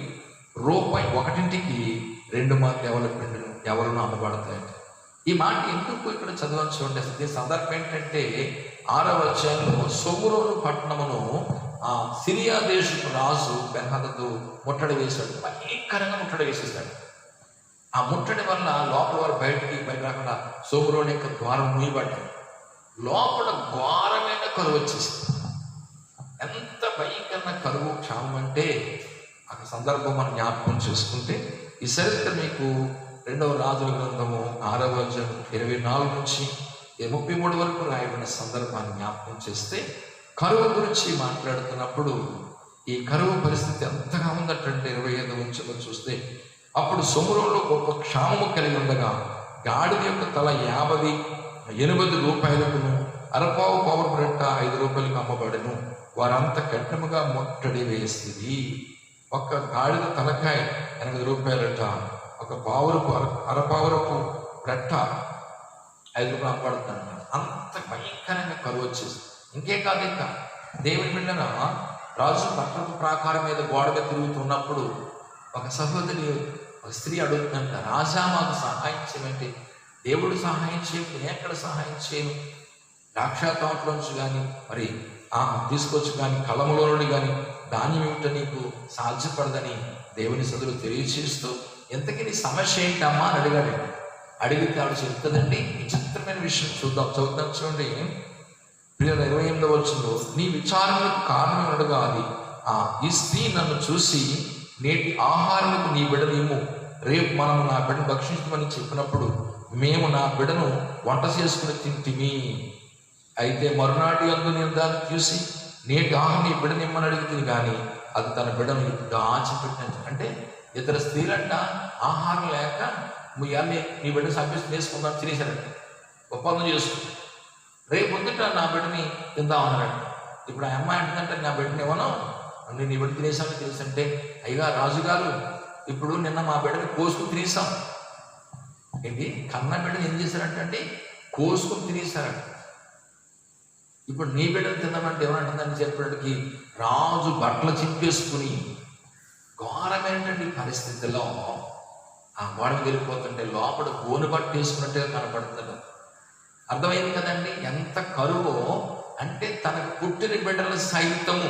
[SPEAKER 3] రూపాయి 1కి 2 మాటలు ఎవరును అమ్మబడతాయంట. ఈ మాట ఎందుకు ఇక్కడ చదవని చూడండి. అసలు సందర్భం ఏంటంటే 6వ అధ్యాయంలో సొమ్రోను పట్టణమును ఆ సిరియా దేశపు రాజు బెన్హదదు ముట్టడి వేశాడు. భయంకరంగా ముట్టడి వేసేసాడు. ఆ ముట్టడి వల్ల లోపల వారు బయట రాకుండా సొమ్రోను యొక్క ద్వారం మూయబడ్డాడు. లోపల ఘోరమైన కరువు వచ్చేసింది. ఎంత భయంకరమైన కరువు క్షామం అంటే ఆ సందర్భం మనం జ్ఞాపకం చేసుకుంటే ఈ చరిత్ర మీకు 2వ రాజుల గ్రంథము 6వ అధ్యాయం 24 నుంచి 33 వరకు రాయబడిన సందర్భాన్ని జ్ఞాపకం చేస్తే కరువు గురించి మాట్లాడుతున్నప్పుడు ఈ కరువు పరిస్థితి ఎంతగా ఉందటంటే 25 వచనంలో చూస్తే అప్పుడు సొమ్రోనులో గొప్ప క్షామము కలిగి ఉండగా గాడిద యొక్క తల 80 రూపాయలకును అరపావు పవర్ రెట్ట 5 రూపాయలకు అమ్మబడను. వారంతా కఠినముగా ముట్టడి వేసింది. ఒక గాడిద తలకాయ 8 రూపాయలట, ఒక పావురపు అరపావురపు రెట్ట 5 రూపాయలు అమ్మబడుతుందంట. అంత భయంకరంగా కరువు వచ్చేసి ఇంకే కాదు, ఇంకా దేవుని బిడ్డన రాజు పట్టణ ప్రాకారం మీద గోడగా తిరుగుతున్నప్పుడు ఒక సహోదరి ఒక స్త్రీ అడుగుతుందంట, రాజా మాకు సహాయం చేయమంటే, దేవుడు సహాయం చేయను, ఎక్కడ సహాయం చేయను, ద్రాక్ష తోటలోంచి కానీ మరి తీసుకొచ్చి కానీ కలములో నుండి కానీ ధాన్యం ఏమిటో నీకు సాధ్యపడదని దేవుని సదులు తెలియచేస్తూ ఎంతకీ నీ సమస్య ఏంటమ్మా అని అడిగాడు. అడిగితే ఆవిడ చెప్తుందండి, విచిత్రమైన విషయం చదువుతాం చూడండి. ప్రియుల 28వ వచనంలో, నీ విచారణకు కారణం అడగాలి. ఈ స్త్రీ నన్ను చూసి నేటి ఆహారముకు నీ బిడ్డనేమో, రేపు మనము నా బిడ్డను భక్షించమని చెప్పినప్పుడు మేము నా బిడ్డను వంట చేసుకుని తింటిమి. అయితే మరునాటి యందు నేను దాన్ని చూసి నేటి ఆహారం నీ బిడ్డని ఇమ్మని అడిగితే కానీ అది తన బిడ్డను దాచిపెట్టిన. అంటే ఇద్దరు స్త్రీలంట ఆహారం లేక ఇవన్నీ నీ బిడ్డ సభ్యులు వేసుకుందాం తినేశారంట, ఒప్పందం చేసుకుంటాం. రేపు పొద్దుట నా బిడ్డని తిందామన్నారంట. ఇప్పుడు ఆ అమ్మాయి అంటుందంటే నా బిడ్డని ఇవ్వను, నేను నీ బిడ్డ తినేసామని తెలుసంటే, అయ్యా రాజుగారు ఇప్పుడు నిన్న మా బిడ్డని కోసుకుని తినేసాం, ఏంటి కన్న బిడ్డను ఏం చేశారంటే కోసుకొని తినేశారంట. ఇప్పుడు నీ బిడ్డను తిన్నామంటే ఏమంటుందని చెప్పడానికి రాజు బట్టలు చింపేసుకుని ఘోరమైనటువంటి పరిస్థితిలో ఆ గోడకు వెళ్ళిపోతుంటే లోపల గోను బట్ట వేసుకున్నట్టుగా కనపడుతుంది. అర్థమైంది కదండి ఎంత కరువో. అంటే తనకు పుట్టిన బిడ్డల సైతము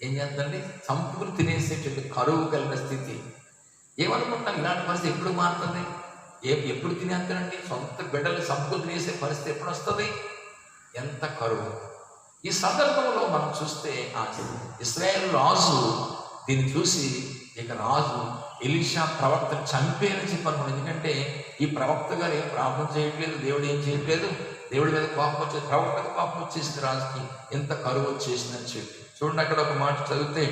[SPEAKER 3] ఏం చేద్దండి చంపుకుని తినేసేటువంటి కరువు కలిగిన స్థితి. ఏమనుకుంటాం ఇలాంటి పరిస్థితి ఎప్పుడు మారుతుంది? ఎప్పుడు తినేస్తానండి? సొంత బిడ్డలు చంపుకుని తినేసే పరిస్థితి ఎప్పుడు వస్తుంది? ఎంత కరువు. ఈ సందర్భంలో మనం చూస్తే ఆ ఇశ్రాయేలు రాజు దీన్ని చూసి ఇక రాజు ఎలీషా ప్రవక్త చంపేయని చెప్పనుకున్నాడు. ఎందుకంటే ఈ ప్రవక్త గారు ఏం ప్రార్థన చేయట్లేదు, దేవుడు ఏం చేయట్లేదు, దేవుడి మీద కోపం వచ్చేది, ప్రవక్తకు కోపం వచ్చేసింది, రాజుకి ఎంత కరువు వచ్చేసిందని చెప్పి. చూడండి అక్కడ ఒక మాట చదివితే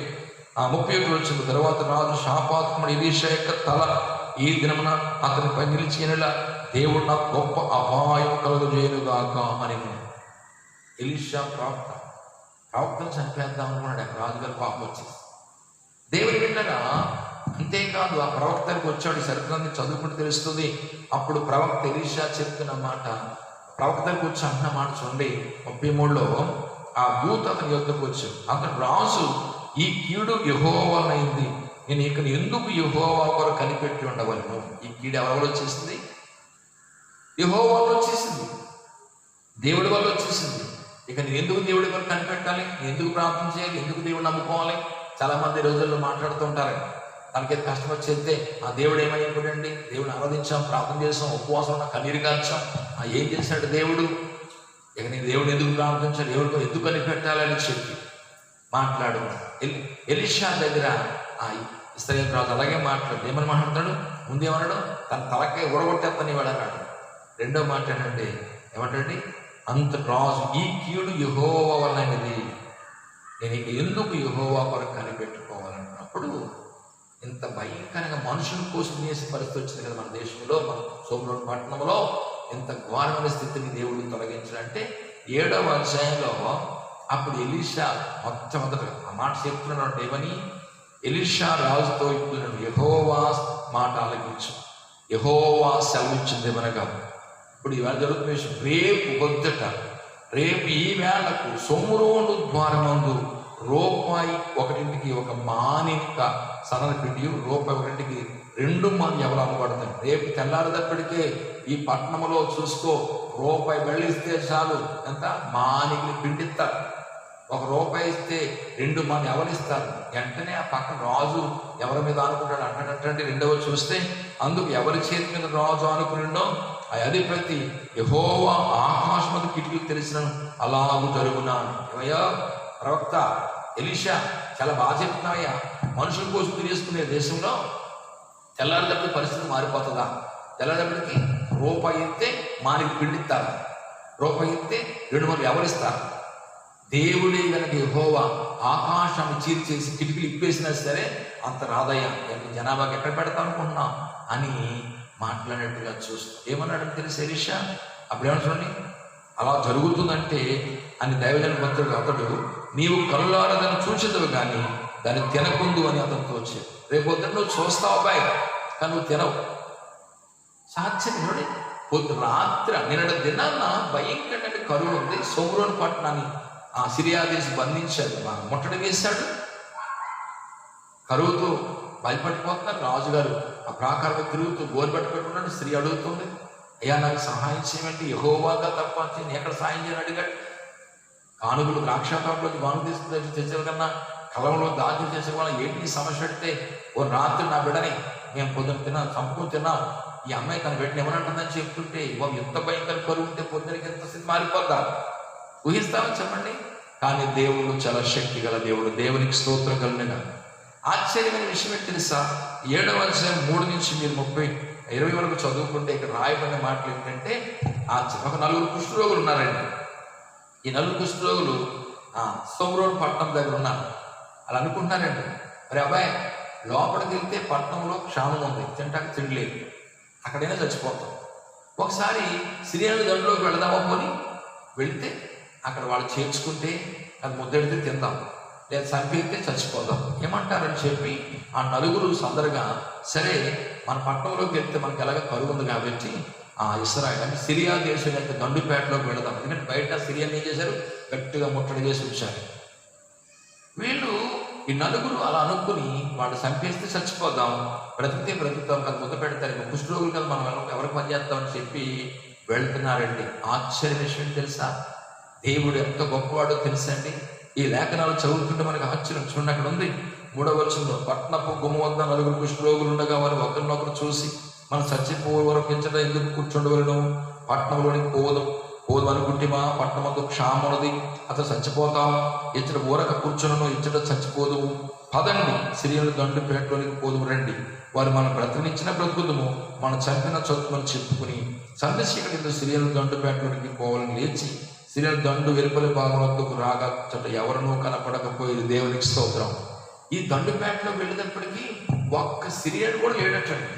[SPEAKER 3] 31 వచ్చిన తర్వాత రాజు శాపాత్ముడు ఎలీషా యొక్క తల ఈ దినమున అతని పగిలిచినలా దేవుడు నాకు గొప్ప అపాయం కలుగజేయునుగాక అని. ఎలీషా ప్రవక్తను చంపేద్దాం అనుకున్నాడు. అక్కడ రాజుగారు పాపం వచ్చేసి దేవుని బిడ్డగా. అంతేకాదు ఆ ప్రవక్తకు వచ్చాడు, చరిత్రాన్ని చదువుకుంటూ తెలుస్తుంది. అప్పుడు ప్రవక్త ఎలీషా చెప్తున్న మాట, ప్రవక్తకు వచ్చి అన్న మాట చూడండి 33లో ఆ దూత అతని యొద్దకు వచ్చాడు. అతను రాజు ఈ కీడు యెహోవా వలనైంది, నేను ఇక్కడ ఎందుకు యెహోవా కొరకు కనిపెట్టి ఉండవలను? ఈ కీడు ఎవరి వల్ల వచ్చేసింది? యెహోవా వల్ల వచ్చేసింది, దేవుడి వల్ల వచ్చేసింది. ఇక నేను ఎందుకు దేవుడి కొరకు కనిపెట్టాలి? నేను ఎందుకు ప్రార్థన చేయాలి? ఎందుకు దేవుడు నమ్ముకోవాలి? చాలా మంది రోజుల్లో మాట్లాడుతూ ఉంటారు. దానికైతే కష్టం వచ్చేస్తే ఆ దేవుడు ఏమైపోయాడండి, దేవుడిని ఆరాధించాం, ప్రార్థన చేసాం, ఉపవాసం కన్నీరు కాల్చాం, ఏం చేశాడు దేవుడు? ఇక నేను దేవుడు ఎందుకు ప్రార్థించాలి, దేవుడితో ఎందుకు కనిపెట్టాలని చెప్పి మాట్లాడు. ఎలీషా దగ్గర ఆ ఇశ్రాయేలు రాజు అలాగే మాట్లాడు. ఏమని మాట్లాడతాడు? ముందేమన్నాడు? తన తలకే ఉడగొట్టేత్తని వాడు అన్నాడు. రెండో మాట ఏంటంటే ఏమంటండి, అంత రాజు ఈ కీడు యెహోవా వలనైనది, నేను ఇక ఎందుకు యెహోవా కొరకు కనిపెట్టుకోవాలన్నప్పుడు ఇంత భయంకరంగా మనుషుల కోసం చేసే పరిస్థితి వచ్చింది కదా మన దేశంలో, మన సోమరోడ్ పట్టణంలో. ఇంత ఘోరమైన స్థితిని దేవుడు తొలగించాలంటే 7వ అధ్యాయంలో అప్పుడు ఎలీషా మొట్టమొదట ఆ మాట చెప్తున్నాడు. ఏమని? ఎలీషా రాజుతో ఇప్పుడు యెహోవా మాట ఆలకించు, యెహోవా సెలవిచ్చింది ఏమనగా, ఇప్పుడు ఇవాళ జరుగుతున్న విషయం, రేపు పొద్దుట, రేపు ఈ వేళకు సొమ్రోను ద్వారమందు రూపాయి 1కి ఒక మానిక సన్నని పిండి, రూపాయి 1కి 2 మాని ఎవరు అమ్మబడతాయి. రేపు తెల్లారిదప్పటికే ఈ పట్టణంలో చూసుకో, రూపాయి వెళ్ళిస్తే చాలు, ఎంత మానికి పిండిస్తారు. 1 రూపాయి ఇస్తే 2 మాని ఎవరిస్తారు? వెంటనే ఆ పక్కన రాజు ఎవరి మీద అనుకుంటాడు అంటాడంటే, రెండవ చూస్తే అందుకు ఎవరి చేతి మీద రాజు అనుకునిండో ఆ అధిపతి యెహోవా ఆకాశముకు కిటికీలు తెరిచినను అలాగూ జరుగునాను. ఏమయ్యా ప్రవక్త ఎలీషా, చాలా బాగా చెప్తున్నావయ్యా, మనుషుల కోసం తినేసుకునే దేశంలో తెల్లారిదప్పటి పరిస్థితి మారిపోతుందా? తెల్లారిదప్పటికి రూపాయి ఇస్తే మానికి పిండిస్తారు, రూపాయి ఇస్తే 2 మాని ఎవరిస్తారు? దేవుడే కనుక యెహోవా ఆకాశాన్ని చీల్చేసి కిటికీలు ఇప్పేసినా సరే అంత రాదయ్య, జనాభాకి ఎక్కడ పెడతాం అనుకుంటున్నాం అని మాట్లాడినట్టుగా చూస్తాం. ఏమన్నాడని తెలిసి ఎలీషా అప్పుడు ఏమన్నా చూడండి, అలా జరుగుతుందంటే అని దైవజన భక్తుడు అతడు, నీవు కళ్ళారదని చూచెదవు కానీ దాన్ని తినకుందు అని అతనితో వచ్చాడు. రేపు పొద్దున్న నువ్వు చూస్తావు అబ్బాయి, కానీ నువ్వు తినవు. సాధ్యం చూడండి. రాత్రి నిన్నటి దినాన్న భయంకరమైన కరువు ఉంది. సోమరోను పట్టణాన్ని ఆ సిరియా దేశం బంధించాడు, ముట్టడి వేశాడు. కరువుతో భయపడిపోతున్నారు. రాజుగారు ఆ ప్రాకారం తిరుగుతూ గోరు పెట్టుకుంటున్నాడు. స్త్రీ అడుగుతుంది, అయ్యా నాకు సహాయం చేయమంటే యెహోవాగా తప్ప నేను ఎక్కడ సహాయం చేయని అడిగాడు. కానుకలు ద్రాక్ష తోటలోకి గాను తీసుకుని తెచ్చే కన్నా కలంలో దాచి చేసే వాళ్ళ ఏంటి సమస్య పెడితే, ఓ రాత్రి నా బిడ్డని మేము పొద్దున తిన్నాం, చంపుకొని తిన్నాం, ఈ అమ్మాయి తన బిడ్డని ఏమనంటుందని చెప్తుంటే ఎంత భయంకర కరువు ఉంటే పొద్దునకి ఎంత స్థితి మారిపోద్దా? ఊహిస్తామని చెప్పండి. కానీ దేవుడు చాలా శక్తి గల దేవుడు. దేవునికి స్తోత్రం కలిగిన ఆశ్చర్యమైన విషయం ఏంటి తెలుసా? 7వ అధ్యాయం 3 నుంచి మీరు 20 వరకు చదువుకుంటే ఇక్కడ రాయబడిన మాటలు ఏంటంటే, ఒక 4 కుష్ఠరోగులు ఉన్నారండి. ఈ 4 కుష్ఠరోగులు సోమరోను పట్టణం దగ్గర ఉన్నారు. అలా అనుకుంటున్నారండి, మరి అబ్బాయి లోపలికి వెళ్తే పట్టణంలో క్షామం ఉంది, తింటాక తినలేదు, అక్కడైనా చచ్చిపోతాం. ఒకసారి సిరియన్ దండలోకి వెళదామా పోని వెళితే అక్కడ వాళ్ళు చేర్చుకుంటే అది ముద్దెడితే తిందాం, లేదా చంపేస్తే చచ్చిపోదాం ఏమంటారని చెప్పి ఆ నలుగురు సందరగా, సరే మన పట్టణంలోకి వెళ్తే మనకి ఎలాగ కరువు ఉంది కాబట్టి ఆ ఇశ్రాయేలు అంటే సిరియా దేశం యొక్క దండుపేటలోకి వెళదాం. ఎందుకంటే బయట సిరియాని ఏం చేశారు, గట్టిగా ముట్టడి చేసి ఉంచారు. వీళ్ళు ఈ నలుగురు అలా అనుకుని వాళ్ళు చంపేస్తే చచ్చిపోదాం, బ్రతికితే బ్రతుకుతాం కదా, ముద్ద పెడతారు, కుష్ఠరోగులు కదా, మనం ఎవరికి పని చేస్తామని చెప్పి వెళ్తున్నారండి. ఆశ్చర్య విషయం తెలుసా, దేవుడు ఎంత గొప్పవాడో తెలుసండి. ఈ లేఖనాలు చదువుతుంటే మనకు ఆశ్చర్యం. చూడండి, అక్కడ ఉంది 3వ వచనంలో, పట్టణపు గుమ్మ వద్ద నలుగురు కుష్ఠరోగులు ఉండగా వారు ఒకరినొకరు చూసి, మనం చచ్చిపోయే వరకు ఇంచడం ఎందుకు కూర్చుండవలను, పట్టణంలోనికి పోదు అనుకుంటేమా, పట్టణంతో క్షామన్నది, అతను చచ్చిపోతాం, ఇచ్చట ఊరక కూర్చునను, ఇచ్చట చచ్చిపోదు, పదండి సిరియను దండుపేటలోనికి పోదు రండి, వారు మనం బ్రతకనిచ్చిన బ్రతుకుదము, మనం చంపిన చదువుమని చెప్పుకుని చంద్రశేఖరుడు సిరియను దండుపేటలోనికి పోవాలని లేచి సిరియను దండు వెలుపలి భాగంలోకి రాగా చోట ఎవరినూ కనపడకపోయేది. దేవునికి స్తోత్రం. ఈ దండుపేటలో వెళ్ళేటప్పటికీ ఒక్క సిరియను కూడా లేడటండి.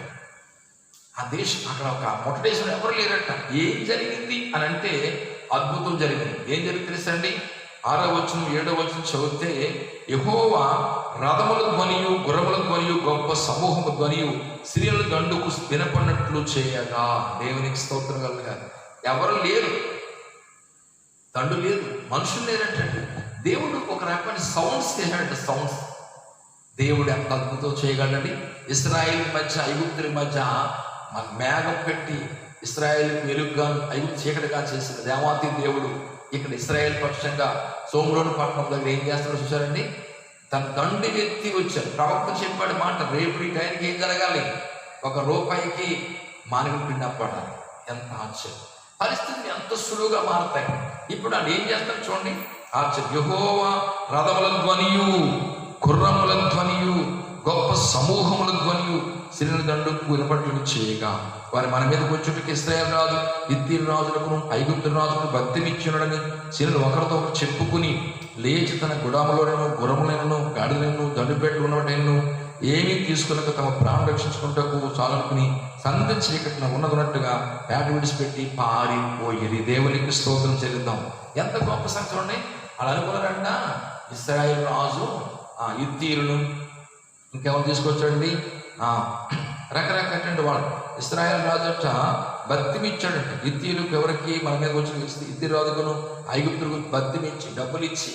[SPEAKER 3] ఆ దేశం అక్కడ ఒక ముట్టదేశం ఎవరు లేరట. ఏం జరిగింది అని అంటే అద్భుతం జరిగింది. ఏం జరిగింది తెలుసండి, 6వ వచనం 7వ వచనం చదివితే, యెహోవా రథముల ధ్వనియు గుర్రముల ధ్వనియు గొప్ప సమూహము ధ్వనియు సిరియల దండుకు వినపడినట్లు చేయగా. దేవునికి స్తోత్రం కలుగుగా. ఎవరు లేరు, దండు లేదు, మనుషులు లేరంటండి. దేవుడు ఒక రకమైన సౌండ్స్ చేశాడంట. సౌండ్స్ దేవుడు ఎంత అద్భుతం చేయగలండి. ఇశ్రాయేలు మధ్య ఐగుప్తుల మధ్య మేఘం పెట్టి ఇశ్రాయేలు వెలుగుగాను ఐగుప్తు చీకటిగా చేసిన దేవాతి దేవుడు ఇక్కడ ఇశ్రాయేల్ పక్షంగా సోమ్రోను పట్టణం దగ్గర ఏం చేస్తారో చూసారండి. తన దండు ఎత్తి వచ్చాడు. ప్రవక్త చెప్పాడు మాట, రేపు ఈ టైంకి ఏం జరగాలి, ₹1 మానవుడి పిండి అప్పడాలి. ఎంత ఆశ్చర్యం. పరిస్థితులు ఎంత సులువుగా మారుతాయి. ఇప్పుడు ఆయన ఏం చేస్తాడు చూడండి, ఆశ్చర్యం. యెహోవా రథముల ధ్వనియు గుర్రముల ధ్వనియు గొప్ప సమూహముల ధ్వనియు సిరియను దండుకు వినపట్లు చేయగా, వారి మన మీదకి వచ్చుటకు ఇశ్రాయేలు రాజు హిత్తీయుల రాజులకు ఐగుప్తు రాజులకు భక్తిమిచ్చునని సిరియలు ఒకరితో ఒకరు చెప్పుకుని లేచి తన గుడాములోనూ గుర్రములైనను గాడిదలను దండుపేటలు ఉన్నటైనను ఏమీ తీసుకున్నాక తమ ప్రాణం రక్షించుకుంటూ చాలనుకుని సంధి చీకటిన ఉన్నట్టుగా పేట విడిచిపెట్టి పారిపోయేది. దేవునికి స్తోత్రం చెల్లిద్దాం. ఎంత గొప్ప సంగతి చూడండి. అలా అనుకున్నారంట ఇశ్రాయేలు రాజు హిత్తీయులను ఇంకెవరు తీసుకొచ్చాడండి, రకరకాల వాళ్ళు ఇశ్రాయేలు రాజు అంట భక్తిమిచ్చాడంట. హిత్తీయులకు ఎవరికి మన మీద వచ్చిన హిత్తీ రాజుకును ఐగుప్తులకు భక్తిమిచ్చి డబ్బులు ఇచ్చి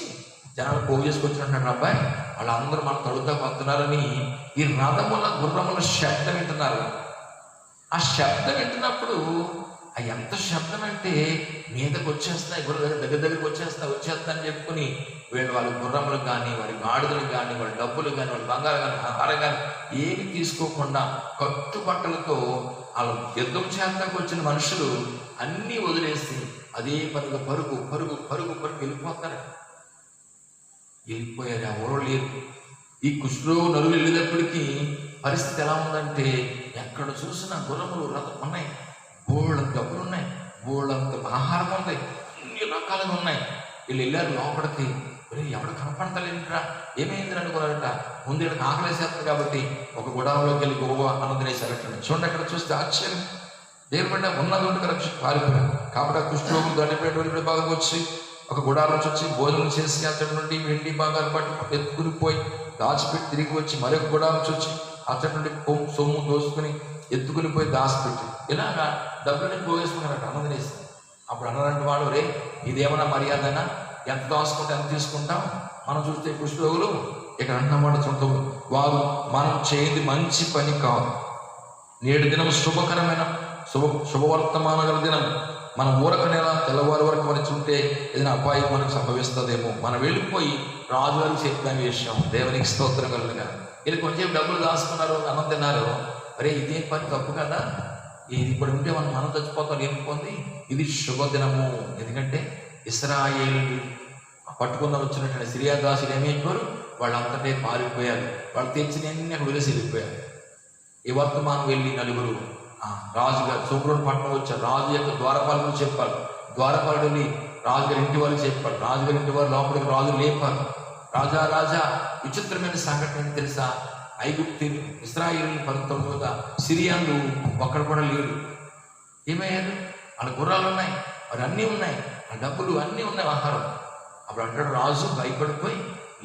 [SPEAKER 3] జనాలు పోగు చేసుకొచ్చినట్టు అబ్బాయి వాళ్ళందరూ మన తడుతా పడుతున్నారని ఈ రథముల గుర్రముల శబ్దం వింటున్నారు. ఆ శబ్దం వింటున్నప్పుడు ఎంత శబ్దం అంటే మీదకి వచ్చేస్తాయి, గుర్ర దగ్గరికి వచ్చేస్తా అని చెప్పుకుని వాళ్ళ గుర్రములు కానీ వారి గాడిదలు కానీ వాళ్ళ డబ్బులు కానీ వాళ్ళ బంగారం కానీ ఆహారం కానీ ఏమి తీసుకోకుండా కట్టుబట్టలతో వాళ్ళ యుద్ధం చేతకు వచ్చిన మనుషులు అన్నీ వదిలేసి అదే పరుగు పరుగు పరుగు పరుగు పరుగు వెళ్ళిపోతారు. వెళ్ళిపోయారు, ఎవరో లేరు. ఈ కుష్ఠరోగు నలుగురు వెళ్ళేటప్పటికీ పరిస్థితి ఎలా ఉందంటే ఎక్కడ చూసినా గుర్రములు రథం ఉన్నాయి, బోళ్ళంత డబ్బులు ఉన్నాయి, బోళ్ళంత ఆహారం ఉంది, అన్ని రకాలుగా ఉన్నాయి. వీళ్ళు వెళ్ళారు లోపలికి. ఎవడు కనపడతలేంట్రా, ఏమైంది అనుకున్నారంట. ముందు ఇక్కడ ఆకలేసేస్తారు కాబట్టి ఒక గుడాంలోకి వెళ్ళి గోవా అన్నదినేసారట. చూడండి అక్కడ చూస్తే ఆశ్చర్యం. దేవుడు పడ్డ ఉన్నది ఉండి రక్షణ పారిపోయారు. కాబట్టి ఆ కుష్ఠరోగులు దండిపేట బాగా వచ్చి ఒక గుడాల నుంచి వచ్చి భోజనం చేసి అతడి నుండి వెండి భాగాలు పట్టి ఎత్తుకుని పోయి దాచిపెట్టి తిరిగి వచ్చి మరొక గుడాల నుంచి వచ్చి అతడి నుండి సొమ్ము దోసుకుని ఎత్తుకుని పోయి దాచిపెట్టి ఇలాగా డబ్బులని పోగేసుకున్నారట అన్నదినేసి. అప్పుడు అన్నారంటే వాడు, రే ఇదేమన్నా మర్యాదనా, ఎంత దాచుకుంటే ఎంత తీసుకుంటాం. మనం చూస్తే కుష్ఠరోగులు ఇక్కడ అంటున్నమాట చూద్దాం, వారు మనం చేయది మంచి పని కాదు, నేడు దినం శుభకరమైన శుభవర్తమాన గల దినం, మన ఊరక నెల తెల్లవారి వరకు మనం చూంటే ఏదైనా అపాయం మనకు సంభవిస్తుందేమో, మనం వెళ్ళిపోయి రాజుగారికి చెప్పిన విషయం. దేవునికి స్తోత్రం కలుగుగా. వీళ్ళు కొంచెం డబ్బులు దాచుకున్నారు, అన్నం తిన్నారు. అరే ఇదే పని తప్పు కదా, ఇది ఇప్పుడు ఉంటే మనం చచ్చిపోతాం, ఏం పొంది ఇది శుభదినము. ఎందుకంటే ఇశ్రాయేలు పట్టుకుందాం వచ్చినటువంటి సిరియా దాసులు ఏమైపోయారు, వాళ్ళంతటే పారిపోయారు. వాళ్ళు తెచ్చినన్ని అక్కడ వదిలేసి వెళ్ళిపోయారు. ఈ వర్తమానం వెళ్ళి నలుగురు రాజుగారు సోమ్రోను పట్టణం వచ్చారు. రాజు యొక్క ద్వారపాలకు చెప్పారు. ద్వారపాలు వెళ్ళి రాజుగారి ఇంటి వారికి చెప్పారు. రాజుగారి ఇంటి వారు లోపలికి రాజు లేపారు. రాజా విచిత్రమైన సంఘటన ఏంటి తెలుసా, ఐగుప్తు ఇశ్రాయేలు పరుగా సిరియాలు ఒక్కడ కూడా లేరు. ఏమయ్యారు, వాళ్ళ గుర్రాలు ఉన్నాయి, మరి అన్నీ ఉన్నాయి, ఆ డబ్బులు అన్నీ ఉన్నాయి, ఆహారం. అప్పుడు అంటాడు రాజు భయపడిపోయి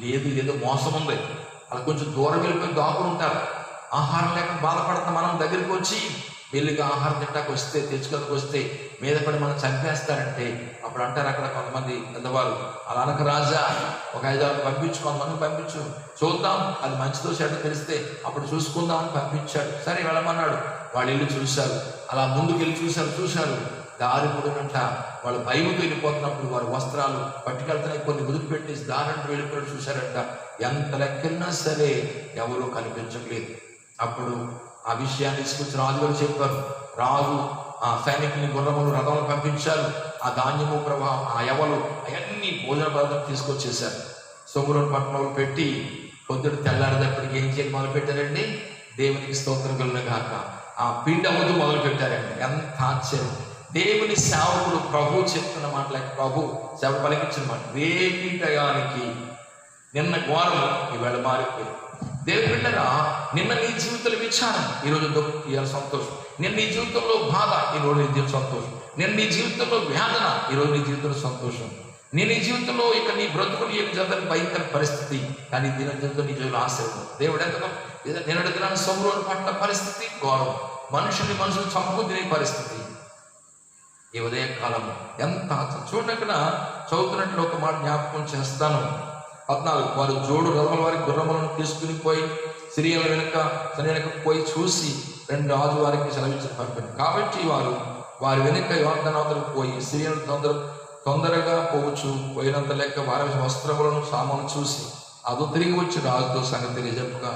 [SPEAKER 3] లేదు ఏదో మోసం ఉంది, అలా కొంచెం దూరం వెళ్ళిపోయి దాక్కుని ఉంటారు. ఆహారం లేక బాధపడుతున్న మనం దగ్గరికి వచ్చి మెల్లిగా ఆహారం తింటాకు వస్తే తెచ్చుకోనికి వస్తే మీద పడి మనం చంపేస్తారంటే అప్పుడు అంటారు అక్కడ కొంతమంది పెద్దవారు, అలా అనక రాజా, ఒక 5-6 పంపించు, కొంతమంది పంపించు, చూద్దాం అది మంచిదో చెడ్డ తెలిస్తే అప్పుడు చూసుకుందాం అని పంపించాడు. సరే వెళ్ళమన్నాడు. వాళ్ళు వెళ్ళి చూశారు, అలా ముందుకు వెళ్ళి చూశారు దారి పొడునంట వాళ్ళు భయముతో వెళ్ళిపోతున్నప్పుడు వారి వస్త్రాలు పట్టుకెళ్తున్నాయి, కొన్ని ముదుపు పెట్టేసి దారంటూ వెళ్ళిపోయి చూశారంట. ఎంత లెక్కన్నా సరే ఎవరూ కనిపించట్లేదు. అప్పుడు ఆ విషయాన్ని తీసుకొచ్చి రాజుగారు చెప్పారు. రాజు ఆ సైనికుని గుర్రములు రథములు పంపించారు. ఆ ధాన్యము ప్రభావం ఆ యవలు అవన్నీ భోజన పదార్థం తీసుకొచ్చేసారు. సొమ్ములను పట్టణంలో పెట్టి పొద్దుడు తెల్లారేటప్పటికి ఏం చేయడం మొదలు పెట్టారండి? దేవునికి స్తోత్రం కలుగును గాక. ఆ పిండి అమ్ముతూ మొదలు పెట్టారండి. ఎంత ఆశ్చర్యం! దేవుని సేవకుడు ప్రభు చెప్తున్న మాటలకి ప్రభు సేవ పలికించిన మాట, రేపటి టయానికి నిన్న ఘోరము ఈవేళ మారిపోయింది. దేవుని బిడ్డరా, నిన్న నీ జీవితంలో విచారం, ఈరోజు ఇవాళ సంతోషం. నిన్న నీ జీవితంలో బాధ, ఈరోజు నీ జీవితం సంతోషం. నిన్న నీ జీవితంలో వేదన, ఈరోజు నీ జీవితంలో సంతోషం. నేను నీ జీవితంలో ఇక నీ బ్రతుకులు ఏమి జరగని భయంకర పరిస్థితి, కానీ దిన జీవితం నీ జీవితంలో ఆశీర్వాదం. దేవుడు ఎంతగా నిన్నటి దినాన్ని సౌరులను పట్ల పరిస్థితి ఘోరం, మనుషులు చంపు తినే పరిస్థితి. ఈ ఉదయకాలం ఎంత చూడండి, అక్కడ చదువుతున్నట్లు ఒక మాట జ్ఞాపకం చేస్తాను. 14 వారు జోడు రథముల వారి గుర్రములను తీసుకుని పోయి సిరియల వెనుక పోయి చూసి 2 రాజు వారికి సెలవించిన పంపారు. కాబట్టి వారి వెనుక యోర్దానవతలకు పోయి సిరియలు తొందరగా పోవచ్చు పోయినంత లెక్క వారి వస్త్రములను సామాను చూసి అదో తిరిగి వచ్చి రాజుతో సంగతి తెలియజెప్పగా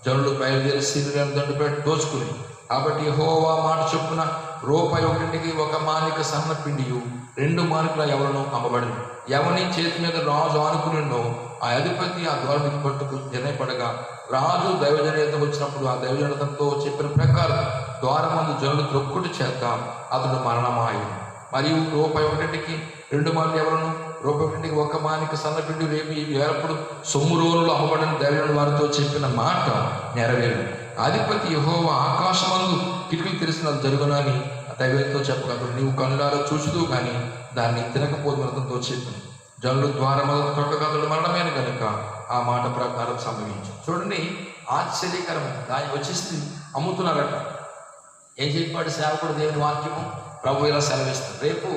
[SPEAKER 3] జనులు బయలుదేరి సిరియలను దండుపెట్టి దోచుకుని. కాబట్టి యెహోవా మాట చొప్పున రూపాయి 1కి 1 మానిక సన్న పిండియు 2 మానికల ఎవరను అమ్మబడిన. ఎవని చేతి మీద రాజు ఆనుకునిండో ఆ అధిపతి ఆ ద్వారానికి పట్టుకు జనపడగా రాజు దైవజనత వచ్చినప్పుడు ఆ దైవజనతతో చెప్పిన ప్రకారం ద్వారమందు జనులు త్రొక్కుడు చేత అతడు మరణమాయు. మరియు రూపాయి 1కి 2 మానికలు ఎవరను, రూపాయి 1కి 1 మానిక సన్నపిండి రేపు ఈ వేలప్పుడు సొమ్ము రోజులు అమ్మబడిన దైవజనుడు వారితో చెప్పిన మాట నెరవేరు. అధిపతి యెహోవా ఆకాశమందు కిటికీలు తెరిచినది జరుగునని దైవంతో చెప్పగలరు. నీవు కళ్ళారా చూచుతూ కానీ దాన్ని తినకపోదు అతనితో చెప్పిన. జనులు ద్వారముల తొట్టగదులు మరణమైన కనుక ఆ మాట ప్రకారం సంభవించు. చూడండి, ఆశ్చర్యకరమైన దాన్ని వచ్చేసి అమ్ముతున్నారట. ఏం చెప్పాడు సేవకుడు? దేవుని వాక్యము ప్రభు ఇలా సెలవిస్తారు. రేపు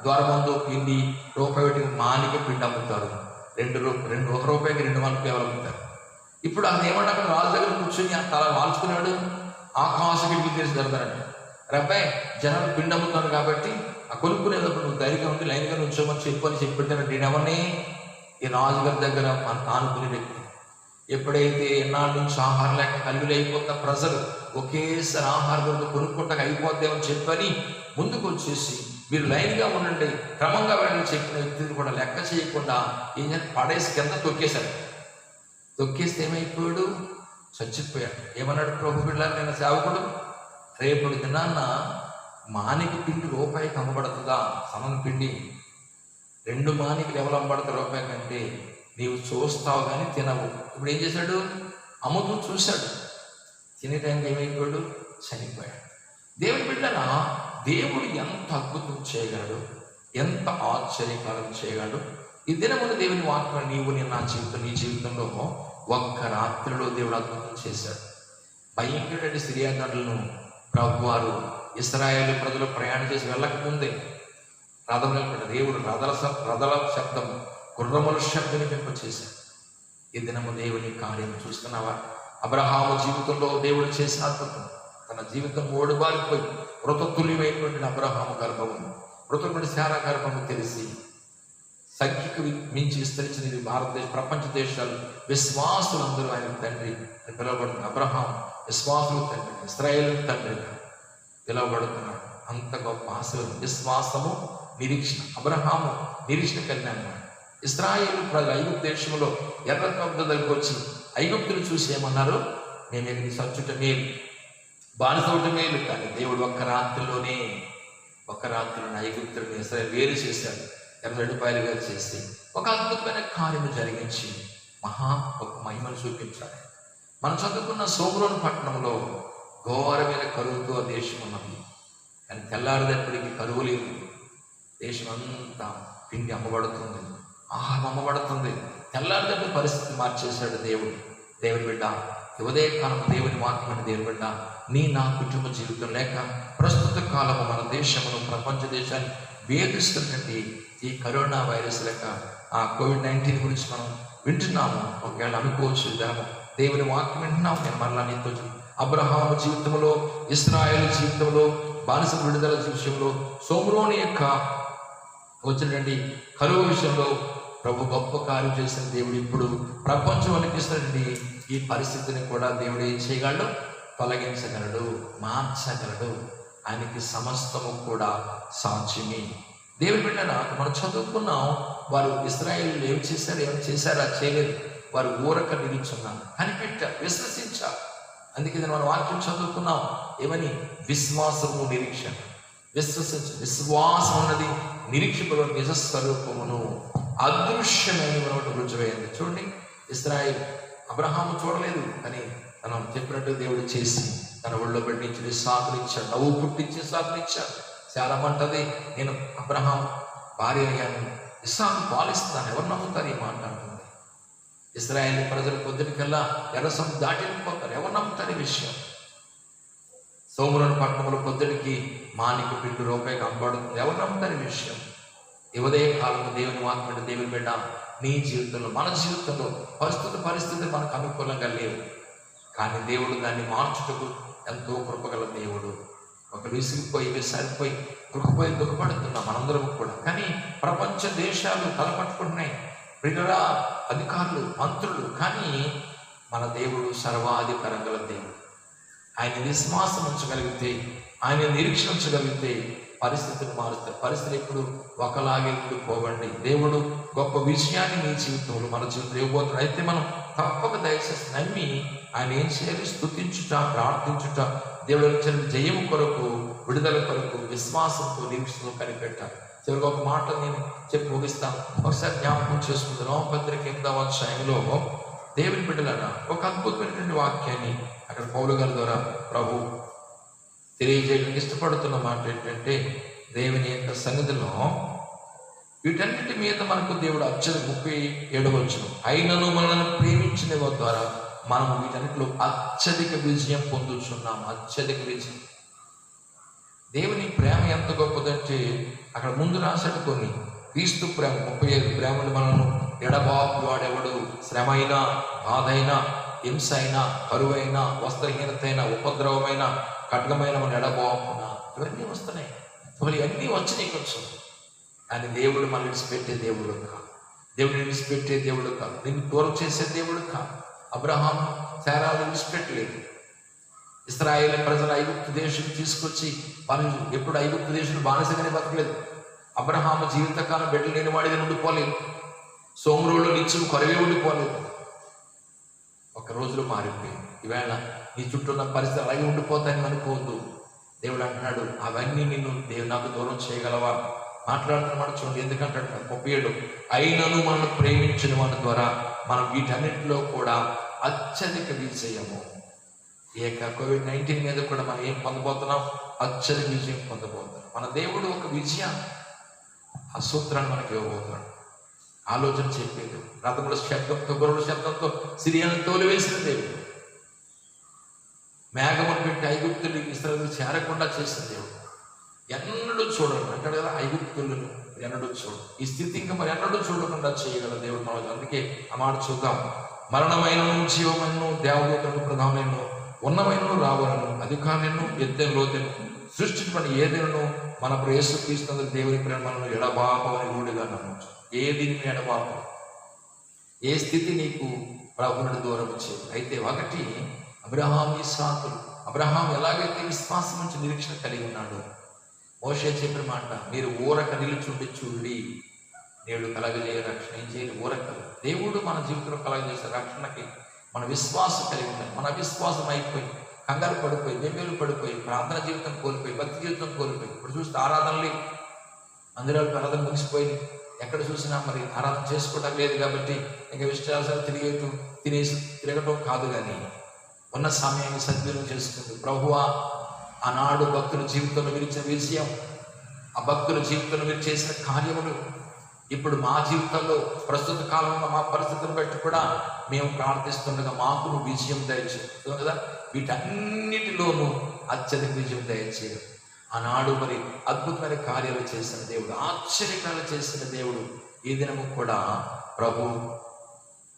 [SPEAKER 3] ద్వారమందు పిండి రూపాయి మానిక పిండి అమ్ముతారు. 1 రూపాయికి 2 మానికలు ఎవరు అమ్ముతారు? ఇప్పుడు అది ఏమన్నా అక్కడ రాజు దగ్గర కూర్చొని తల వాల్చుకున్నాడు. ఆకాశ కిటికీ తెరిచి జరుగుతారంట. రబ్బాయి జనాలు పిండి అమ్ముతాను కాబట్టి ఆ కొనుక్కునేటప్పుడు నువ్వు ధైర్యంగా ఉండి లైన్గా నుంచోమని చెప్పానంటే నేనెవరిని? ఈ రాజుగారి దగ్గర ఆనుకునే వ్యక్తి. ఎప్పుడైతే ఎన్నాళ్ళ నుంచి ఆహారం లేక కలిగిలు అయిపోతున్న ప్రజలు ఒకేసారి ఆహారం కొనుక్కుంటాక అయిపోద్దేమని చెప్పని ముందుకు వచ్చేసి మీరు లైన్గా ఉండండి, క్రమంగా వెళ్ళి చెప్పిన వ్యక్తిని కూడా లెక్క చేయకుండా ఏం చేసి పడేసి కింద తొక్కేశారు. తొక్కేస్తే ఏమైపోయాడు? చచ్చిపోయాడు. ఏమన్నాడు ప్రభు బిడ్డలారా, నేను సేవకుడు, రేపటి దినాన్న మానిక పిండి రూపాయికి అమ్మబడుతుందా? సన్న పిండి 2 మానికలు ఎవరు అమ్మబడతారు రూపాయి కంటే? నీవు చూస్తావు కానీ తినవు. ఇప్పుడు ఏం చేశాడు? అమ్ముతూ చూశాడు, తినే టైంకి ఏమైపోయాడు? చనిపోయాడు. దేవుని బిడ్డలా, దేవుడు ఎంత అద్భుతం చేయగలడు, ఎంత ఆశ్చర్యకారం చేయగలడు. ఈ దినమున దేవుని వాక్యం నీవు నేను నా జీవితం నీ జీవితంలో ఒక్క రాత్రిలో దేవుడు అద్భుతం చేశాడు. భయంకరమైన సిరియా దండలను ప్రభు వారు ఇశ్రాయేలు ప్రజలు ప్రయాణం చేసి వెళ్ళకముందే రథం నిలబడ్డ దేవుడు రథల శబ్దం గుర్రముల శబ్దం పెంపచేశాడు. ఈ దినము దేవుని కార్యం చూస్తున్నావా? అబ్రహాము జీవితంలో దేవుడు చేసిన అద్భుతం. తన జీవితం ఓడిబారిపోయి మృతతుల్యమైనటువంటి అబ్రహాము గర్భము, మృతటువంటి శారా గర్భము తెలిసి సంఖ్యకు మించి విస్తరించిన ఇది భారతదేశ ప్రపంచ దేశాలు విశ్వాసులందరూ ఆయన తండ్రి పిలువబడుతున్న అబ్రహాం విశ్వాసులు తండ్రి, ఇశ్రాయేలు తండ్రి పిలువబడుతున్నాడు. అంత గొప్ప ఆశీర్వాదం, విశ్వాసము, నిరీక్షణ. అబ్రహాము నిరీక్షణ కలిగిన ఇశ్రాయేలు ప్రజలు ఐగుప్తు దేశంలో ఎర్ర సముద్రం దగ్గరికి వచ్చి ఐగుప్తులు చూసి ఏమన్నారు? మేము ఎన్ని సచ్చుట మేలు, బానిసవుట మేలు. కానీ దేవుడు ఒక్క రాత్రిలోనే ఐగుప్తులను ఇశ్రాయేలు వేరు చేశాడు. 2 రూపాయలుగా చేసి ఒక అద్భుతమైన కార్యము జరిగించి ఒక మహిమను చూపించాడు. మనం చదువుకున్న సోమ్రోను పట్టణంలో ఘోరమైన కరువుతో ఆ దేశం ఉన్నది. కానీ తెల్లారినప్పటికీ కరువు లేదు. దేశం అంతా పిండి అమ్మబడుతుంది. ఆహారం అమ్మబడుతుంది. తెల్లారితే పరిస్థితి మార్చేశాడు దేవుడు. దేవుని బిడ్డ, ఉదయ కాలం దేవుని వాక్యమైన దేవుని బిడ్డ, నా కుటుంబ జీవితం లేక ప్రస్తుత కాలము మన దేశమును, ప్రపంచ దేశాన్ని వేధిస్తున్నటువంటి ఈ కరోనా వైరస్ లేక ఆ COVID-19 గురించి మనం వింటున్నాము. ఒకవేళ అనుకోవచ్చు, దేవుని వాక్యం వింటున్నాము. నేను మరలా నీతో అబ్రహాము జీవితంలో, ఇశ్రాయేలు జీవితంలో, బానిస విడుదల విషయంలో, సోమ్రోని యొక్క వచ్చినటువంటి కరువు విషయంలో ప్రభు గొప్ప కార్యం చేసిన దేవుడు ఇప్పుడు ప్రపంచం అనిపిస్తున్నటువంటి ఈ పరిస్థితిని కూడా దేవుడు ఏం చేయగలడు? తొలగించగలడు, మార్చగలడు. ఆయనకి సమస్తము కూడా సాధ్యమే. దేవుని బిడ్డన మనం చదువుకున్నాం, వారు ఇశ్రాయేలు ఏం చేశారా? చేయలేదు. వారు ఊరక నిలుచున్నారు, కనిపెట్టారు, విశ్వసించారు. అందుకే మనం వాక్యం చదువుకున్నాం, ఏమని? విశ్వాసము, నిరీక్షణ. విశ్వాసం అన్నది నిరీక్షకుల నిజస్వరూపమును అదృశ్యమైన రుజువైంది. చూడండి, ఇశ్రాయేలు అబ్రహాము చూడలేదు, కానీ తను చెప్పినట్టు దేవుడు చేసి తన ఒళ్ళో పెట్టించి సాగునిచ్చాడు, నవ్వు పుట్టించి సాగునిచ్చాడు. చాలా మంటది, నేను అబ్రహాం భార్య అయ్యాను, ఇస్సాకు పాలిస్తున్నాను. ఎవరు నమ్ముతారు ఈ మాట అంటుంది? ఇశ్రాయేలు ప్రజలు పొద్దుటికల్లా ఎర్రసం దాటిపోతారు. ఎవరు నమ్ముతారు ఈ విషయం? సోమరోని పట్టణంలో పొద్దుటికి మానికి పిండి రూపాయికి అమ్మబడుతుంది. ఎవరు నమ్ముతారు ఈ విషయం? ఉదయ కాలంలో దేవుని వాక్యం, దేవుని బిడ్డ, నీ జీవితంలో, మన జీవితంలో పరిస్థితి మనకు అనుకూలంగా లేవు, కానీ దేవుడు దాన్ని మార్చుటకు ఎంతో కృపగల దేవుడు. ఒక విసిగిపోయి విసారిపోయి కృపపోయి దుఃఖపడుతున్నాం మనందరం కూడా. కానీ ప్రపంచ దేశాలు తలపట్టుకుంటున్నాయి, ప్రియురా, అధికారులు, మంత్రులు. కానీ మన దేవుడు సర్వాధికారం గల దేవుడు. ఆయన విశ్వాసం ఉంచగలిగితే, ఆయన నిరీక్షణ ఉంచగలిగితే పరిస్థితులు మారుతాయి. పరిస్థితులు ఎప్పుడు ఒకలాగే పోవండి. దేవుడు గొప్ప విషయాన్ని మీ జీవితంలో, మన జీవితంలో ఇవ్వబోతున్నాడు. అయితే మనం తప్పక దయచేసి నమ్మి ఆయన ఏం చేయాలి? స్తుతించుట, ప్రార్థించుట, దేవుడు ఇచ్చిన జయము కొరకు, విడుదల కొరకు విశ్వాసంతో, నిరీక్షణతో కనిపెట్టాలి. చివరికి ఒక మాట నేను చెప్పి ముగిస్తాను. ఒకసారి జ్ఞాపకం చేసుకుంది. రోమపత్రిక 8వ అధ్యాయంలో దేవుని బిడ్డలన్నా ఒక అద్భుతమైనటువంటి వాక్యాన్ని అక్కడ పౌలు గారి ద్వారా ప్రభు తెలియజేయడానికి ఇష్టపడుతున్న మాట ఏంటంటే, దేవుని యొక్క సన్నిధిలో వీటన్నిటి మీద మనకు దేవుడు 37వ వచనం, అయినను మనల్ని ప్రేమించిన ద్వారా మనం వీటన్నిటిలో అత్యధిక విజయం పొందుతున్నాం. అత్యధిక విజయం. దేవుని ప్రేమ ఎంత గొప్పదంటే అక్కడ ముందు రాశాడు కొన్ని. క్రీస్తు ప్రేమ 35 ప్రేమలు మనను ఎడబాపు వాడెవడు, శ్రమ అయినా, బాధ అయినా, హింస అయినా, కరువైనా, వస్త్రహీనతైన, ఉపద్రవమైన, ఖడ్గమైన మన ఎడబాపున, ఇవన్నీ వస్తున్నాయి. ఇవన్నీ వచ్చినాయి కొంచెం. కానీ దేవుడు మనం విడిచిపెట్టే దేవుడు కాదు. దేవుడు విడిచిపెట్టే దేవుడు కాదు. నిన్ను దూరం చేసే దేవుడు కాదు. అబ్రహాం శారాలు విడిచిపెట్టలేదు. ఇశ్రాయేలు ప్రజలు ఐగుప్తు దేశం తీసుకొచ్చి వాళ్ళు ఎప్పుడు ఐగుప్తు దేశం బానిసగానే బతకలేదు. అబ్రహాము జీవితకాలం బిడ్డలు లేని వాడిగా ఉండిపోలేదు. సోమరులో నిత్యం కొరవే ఉండిపోలేదు. ఒక రోజులో మారిపోయింది. ఈవేళ నీ చుట్టూ ఉన్న పరిస్థితులు అలాగే ఉండిపోతాయని అనుకోవద్దు. దేవుడు అంటున్నాడు, అవన్నీ నిన్ను నాకు దూరం చేయగలవా? మాట్లాడుతున్నమాట చూడండి. ఎందుకంటే 37 అయినను మనం ప్రేమించిన వాటి ద్వారా మనం వీటన్నిటిలో కూడా అత్యధిక విజయము. COVID-19 మీద కూడా మనం ఏం పొందబోతున్నాం? అత్యధిక విజయం పొందబోతున్నాం. మన దేవుడు ఒక విజయాన్ని, ఆ సూత్రాన్ని మనకి ఇవ్వబోతున్నాడు. ఆలోచన చెప్పేది రథముల శబ్దంతో, గొర్రెల శబ్దంతో సిరియాను తోలివేసిన దేవుడు, మేఘమును పెట్టి ఐగుప్తులు ఇశ్రాయేలు చేరకుండా చేసిన దేవుడు. ఎన్నడూ చూడండి అంటాడు కదా, ఐగుప్తులను ఎన్నడూ చూడు. ఈ స్థితి ఇంకా మరి ఎన్నడూ చూడకుండా చేయగల దేవుడు మనకు. అందుకే ఆ మాట చూద్దాం. మరణమైన, జీవమైన, దేవదూతలను, ప్రధానమైన, ఉన్నమైన, రావాలను, అధికారులను, ఎత్తెను, లోతెను, సృష్టించబడిన ఏదైనా మన యేసుక్రీస్తు దేవుని ప్రేమ మనల్ని ఎడబాపని రూఢిగా నమ్మచ్చు. ఏది ఎడబాపం, ఏ స్థితి నీకు ప్రభువుని దూరం వచ్చేది. అయితే ఒకటి, అబ్రహాం, ఇస్సాకులు. అబ్రహాం ఎలాగైతే విశ్వాసం నుంచి నిరీక్షణ కలిగి ఉన్నాడు, మోషే చెప్పిన మాట, మీరు ఊరక నిలుచుండి చూడి నేడు కలగజేయ రక్షణ. ఏం చేయాలి? ఊరకలు. దేవుడు మన జీవితంలో కలగజేసే రక్షణకి మన విశ్వాసం కలిగి ఉండాలి. మన విశ్వాసం అయిపోయి కంగారు పడిపోయి, బెంబేలు పడిపోయి, ప్రార్థన జీవితం కోల్పోయి, భక్తి జీవితం కోల్పోయి, ఇప్పుడు చూస్తే ఆరాధనలు అందరూ ఆరాధన ముగిసిపోయి ఎక్కడ చూసినా మరి ఆరాధన చేసుకోవడం లేదు. కాబట్టి ఇంకా విశ్వాసాలు తిరగటం కాదు, కానీ ఉన్న సమయాన్ని సద్వినియోగం చేసుకుంది. ప్రభువా, ఆనాడు భక్తుల జీవితంలో మీరు ఇచ్చిన విజయం, ఆ భక్తుల జీవితంలో మీరు చేసిన కార్యములు ఇప్పుడు మా జీవితంలో ప్రస్తుత కాలంలో మా పరిస్థితులను బట్టి కూడా మేము ప్రార్థిస్తుండగా మాకు నువ్వు విజయం దయచేయవు కదా. వీటన్నిటిలోనూ అత్యధిక విజయం దయచేయవు. ఆనాడు మరి అద్భుతమైన కార్యాలు చేసిన దేవుడు, ఆశ్చర్యకాలు చేసిన దేవుడు ఈ దినము కూడా ప్రభు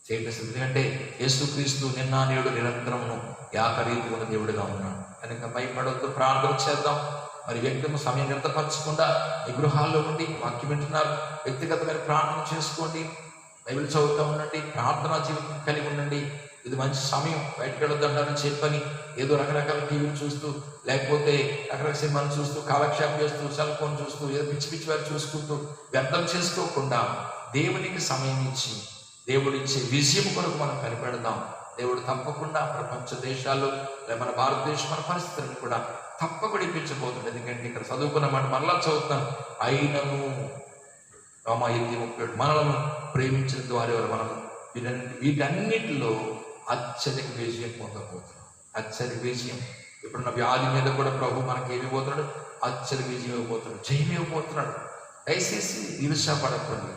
[SPEAKER 3] చేయటం. ఎందుకంటే యేసుక్రీస్తు నిన్న నేడు నిరంతరమును ఏకరీతి ఉన్న దేవుడిగా ఉన్నాడు కనుక భయపడవద్దు. ప్రార్థన చేద్దాం. మరి వ్యక్తిము సమయం వ్యర్థపరచకుండా ఈ గృహాల్లో ఉండి వాక్యం వింటున్నారు, వ్యక్తిగతమైన ప్రార్థన చేసుకోండి, బైబిల్ చదువుతూ ఉండండి, ప్రార్థనా జీవితం కలిగి ఉండండి. ఇది మంచి సమయం. బయటకు వెళ్ళొద్దంటారని చెప్పని ఏదో రకరకాల టీవీలు చూస్తూ, లేకపోతే రకరకాల సినిమాలు చూస్తూ, కాలక్షేపం చేస్తూ, సెల్ ఫోన్ చూస్తూ, ఏదో పిచ్చి పిచ్చి వారు చూసుకుంటూ వ్యర్థం చేసుకోకుండా దేవునికి సమయం ఇచ్చి దేవుడిచ్చే విజయం కొరకు మనం కనిపెడదాం. దేవుడు తప్పకుండా ప్రపంచ దేశాల్లో మన భారతదేశం మన పరిస్థితులను కూడా తప్పకుండా ఇప్పించబోతుంది. ఎందుకంటే ఇక్కడ చదువుకున్న మాట మరలా చదువుతాను, అయినను రామ 8:37 మనలను ప్రేమించిన ద్వారా మనం వీటన్నిటిలో అత్యధిక విజయం పొందబోతున్నాం. అత్యధిక విజయం. ఇప్పుడున్న వ్యాధి మీద కూడా ప్రభు మనకి ఏమి ఇవ్వబోతున్నాడు? అత్యధిక విజయం ఇవ్వబోతున్నాడు, జయం ఇవ్వబోతున్నాడు. దయచేసి నిరుత్సాహపడకండి.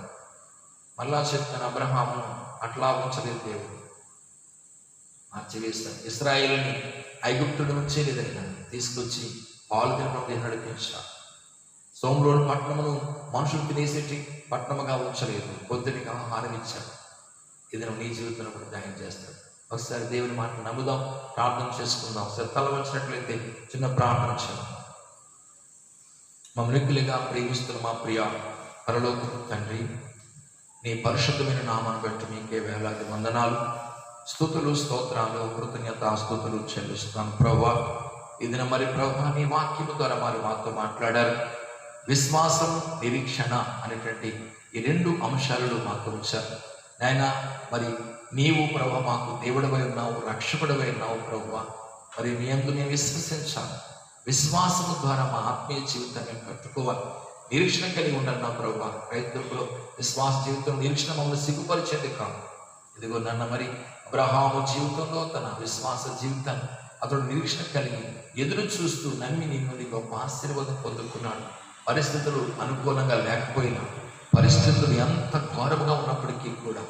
[SPEAKER 3] మళ్ళా చెప్తాను, అబ్రహాము అట్లా ఉంచలేదు, దేవుడు మార్చివేస్తాడు. ఇశ్రాయేలుని ఐగుప్తుడి నుంచే లేదైనా తీసుకొచ్చి పాలు తినడం నడిపించాడు. సోమరోడు పట్టణమును మనుషులు తినేసేటి పట్టణముగా ఉంచలేదు, పొద్దునికి ఆహారం ఇచ్చాడు. ఇది నీ జీవితంలో కూడా న్యాయం చేస్తాడు. ఒకసారి దేవుని మాటలు నమ్ముదాం, ప్రార్థన చేసుకుందాం. ఒకసారి తల వచ్చినట్లయితే చిన్న ప్రార్థన చేద్దాం. మమ్మల్ని ఎక్కువగా ప్రేమిస్తున్న మా ప్రియ పరలోకపు తండ్రి, నీ పరిశుద్ధమైన నామాన్ని బట్టి మీకే వేలాది వందనాలు, స్తుతులు, స్తోత్రాలు, కృతజ్ఞత స్తుతులు చెల్లిస్తున్నాను ప్రభువా. ఇది మరి ప్రభువా, నీ వాక్యము ద్వారా మరి మాతో మాట్లాడారు. విశ్వాసం, నిరీక్షణ అనేటువంటి ఈ రెండు అంశాలను మాకు ఉంచారు నాయన. మరి నీవు ప్రభువా మాకు దేవుడవై ఉన్నావు, రక్షకుడవై ఉన్నావు ప్రభువా. మరి నీ యందు మేము విశ్వసించాలి. విశ్వాసము ద్వారా మా ఆత్మీయ జీవితాన్ని కట్టుకోవాలి. నిరీక్షణ కలిగి ఉండాలి ప్రభువా. రైతుల్లో విశ్వాస జీవితం నిరీక్షణ మమ్మల్ని సిగ్గుపరిచేది కాదు. ఇదిగో నన్ను మరి అబ్రహాము జీవితంలో తన విశ్వాస జీవితాన్ని అతడు నిరీక్షణ కలిగి ఎదురు చూస్తూ నమ్మి నీ నుండి గొప్ప ఆశీర్వాదం పొందుకున్నాడు. పరిస్థితులు అనుకూలంగా లేకపోయినా, పరిస్థితులు ఎంత ఘోరంగా ఉన్నప్పటికీ కూడా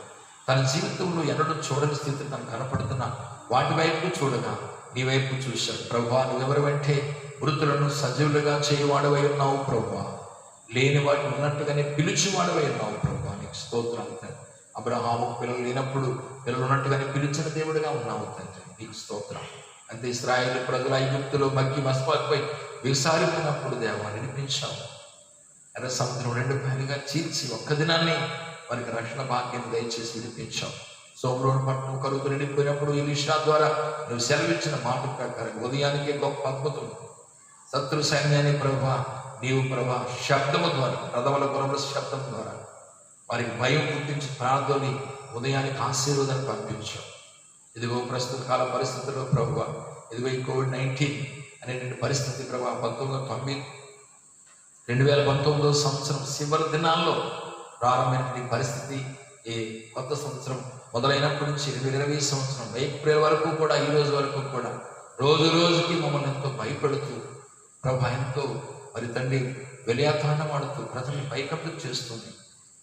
[SPEAKER 3] తన జీవితంలో ఎన్నడూ చూడని స్థితి తను కనపడుతున్నా వాటి వైపు చూడగా నీ వైపు చూశాడు. ప్రభువా, నువ్వెవరు వెంటే మృతులను సజీవులుగా చేయవాడవై ఉన్నావు ప్రభువా. లేని వాటిని ఉన్నట్టుగానే పిలిచివాడవై ఉన్నావు ప్రభువా. నీకు స్తోత్రాలు తండ్రి. అబ్రహాము పిల్లలు లేనప్పుడు పిల్లలు ఉన్నట్టుగానే పిలిచిన దేవుడిగా ఉన్నావు తండ్రి, నీకు స్తోత్రం. అంతే ఇశ్రాయేలు ప్రజల ఐగుప్తులో మగ్గి మస్పాపై విసారిపోయినప్పుడు దేవా వినిపించావు. ఎర్ర సముద్రం 2 పాయలుగా చీల్చి ఒక్క దినాన్ని వారికి రక్షణ భాగ్యం దయచేసి వినిపించావు. సోమరోడు పట్టణం కరువుతో నిండిపోయినప్పుడు ఎలీషా ద్వారా నువ్వు సెలవిచ్చిన మాట ప్రకారం ఉదయానికి గొప్ప అద్భుతం. శత్రు సైన్యాన్ని ప్రభా నీవు ప్రభా శబ్దము ద్వారా, రథముల గుర్రముల శబ్దం ద్వారా వారికి భయం పుట్టించి ప్రార్థనని ఉదయానికి ఆశీర్వాదాన్ని పంపించావు. ఇదిగో ప్రస్తుత కాల పరిస్థితుల్లో ప్రభువా, ఇదిగో ఈ COVID-19 అనేటువంటి పరిస్థితి ప్రభా 2019 సంవత్సరం చివరి దినాల్లో ప్రారంభమైన పరిస్థితి, ఈ కొత్త సంవత్సరం మొదలైనప్పటి నుంచి 2020 సంవత్సరం ఏప్రిల్ వరకు కూడా, ఈ రోజు వరకు కూడా రోజు రోజుకి మమ్మల్ని ఎంతో భయపడుతూ ప్రభా ఎంతో మరి తండ్రి వెలియాతాండం ఆడుతూ ప్రజల్ని పైకప్పు చేస్తుంది.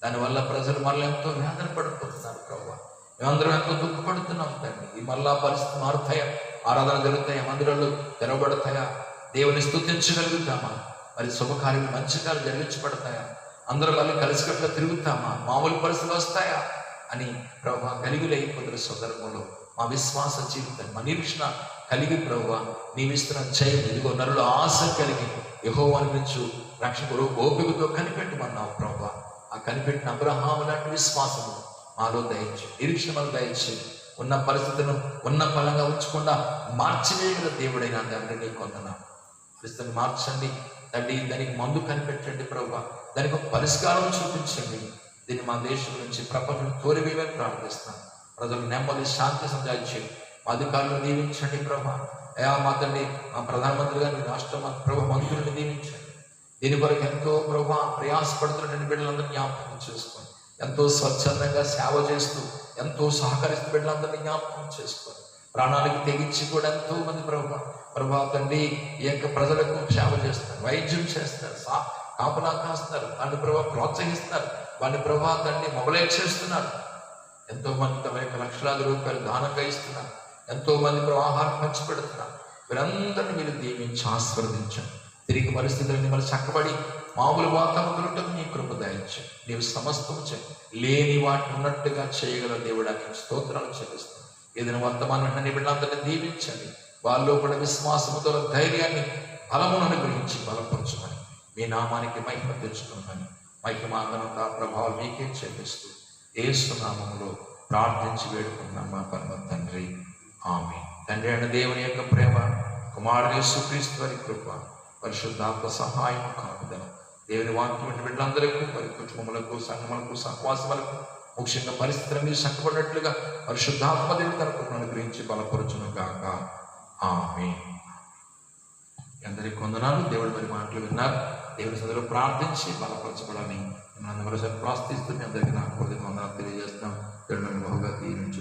[SPEAKER 3] దానివల్ల ప్రజలు మళ్ళీ ఎంతో వేదన పడిపోతున్నారు ప్రభా. మేమందరం ఎంతో దుఃఖపడుతున్నాం తండ్రి. ఈ మళ్ళా పరిస్థితి మారుతాయా? ఆరాధన జరుగుతాయా? మందిరాలు తెరవబడతాయా? దేవుని స్తుతించగలుగుతామా? మరి శుభకార్యం మంచి కార్యాలు జరిగించబడతాయా? అందరూ మళ్ళీ కలిసికట్టుగా తిరుగుతామా? మామూలు పరిస్థితులు వస్తాయా అని ప్రభా గలిగులై కొందరు సందర్భంలో మా విశ్వాస జీవితం, మా నిరీక్షణ కలిగి ప్రభువా నీవిస్తున్న జయం, ఇదిగో నరులు ఆశ కలిగి యెహోవాను గురించి రక్షకుడు ఓపికతో కనిపెట్టమన్నావు ప్రభువా. ఆ కనిపెట్టిన అబ్రహాము లాంటి విశ్వాసము మాలో దయచు, నిరీక్షణ మాలో దయచు. ఉన్న పరిస్థితులను ఉన్న పలంగా ఉంచకుండా మార్చివేయగల దేవుడైన తండ్రి నీకు వందనాలు. పరిస్థితిని మార్చండి తండ్రి, దానికి మందు కనిపెట్టండి ప్రభువా, దానికి ఒక పరిష్కారం చూపించండి. దీన్ని మా దేశం నుంచి ప్రపంచం తోరివేయమని ప్రార్థిస్తాను. ప్రజలు నెమ్మది శాంతి సంజాయించండి. మా అధికారులను దీవించండి ప్రభా. మా తండ్రి మా ప్రధానమంత్రి గారిని, రాష్ట్ర ప్రభు మంత్రులను దీవించండి. దీని కొరకు ఎంతో ప్రభా ప్రయాసపడుతున్న బిడ్డలందరినీ జ్ఞాపకం చేసుకోండి. ఎంతో స్వచ్ఛందంగా సేవ చేస్తూ ఎంతో సహకరిస్తూ బిడ్డలందరినీ జ్ఞాపకం చేసుకోండి. ప్రాణానికి తెగించి కూడా ఎంతో మంది ప్రభా తండ్రి ఈ యొక్క ప్రజలకు సేవ చేస్తారు, వైద్యం చేస్తారు, కాపలా కాస్తారు, వాళ్ళు ప్రభావ ప్రోత్సహిస్తారు. వాడిని ప్రభా తండ్రి మొబలైజ్ చేస్తున్నారు. ఎంతోమంది తమ యొక్క లక్షలాది రూపాయలు దానంగా ఇస్తున్నారు. ఎంతోమంది ఆహారం పంచి పెడుతున్నారు. వీరందరినీ మీరు దీవించి ఆశీర్వదించండి. తిరిగి పరిస్థితులన్నీ మళ్ళీ చక్కబడి మామూలు వాతావరణంలో నీ కృప దయచండి. నీవు సమస్తము లేని వాటిని ఉన్నట్టుగా చేయగల దేవుడానికి స్తోత్రాలు చెల్లిస్తాను. ఏదైనా వర్తమానం వెంటనే వీళ్ళందరినీ దీవించండి. వాళ్ళు కూడా విశ్వాసముతో ధైర్యాన్ని బలమును అనుగ్రహించి బలపరచమని మీ నామానికి మహిమ తెచ్చుకోమని మహిమాంగనంత ప్రభావం మీకే చెల్లిస్తూ యేసు నామములో ప్రార్థించి వేడుకున్నాం మా పరమ తండ్రి. ఆమేన్. తండ్రి అయిన దేవుని యొక్క ప్రేమ, కుమారుడు యేసుక్రీస్తు వారి కృప, పరిశుద్ధాత్మ సహాయం కాపుదల దేవుని వాక్యం బిడ్డలందరికీ వారి కుటుంబములకు సంఘములకు సహవాసములకు ముఖ్యంగా పరిస్థితులన్నీ చక్కబడినట్లుగా పరిశుద్ధాత్మ దేవుని తన కృపను అనుగ్రహించి బలపరచును గాక. ఆమేన్. అందరికీ వందనాలు. దేవుడు మరి మాటలు విన్నారు. దేవుని సన్నిధిలో ప్రార్థించి బలపరచబడాలని మిమ్మల్ని మరోసారి ప్రార్థిస్తూ మీ అందరికీ నా హృదయ వందనాలు తెలియజేస్తున్నాం. దేవుడు బహుగా దీవించు.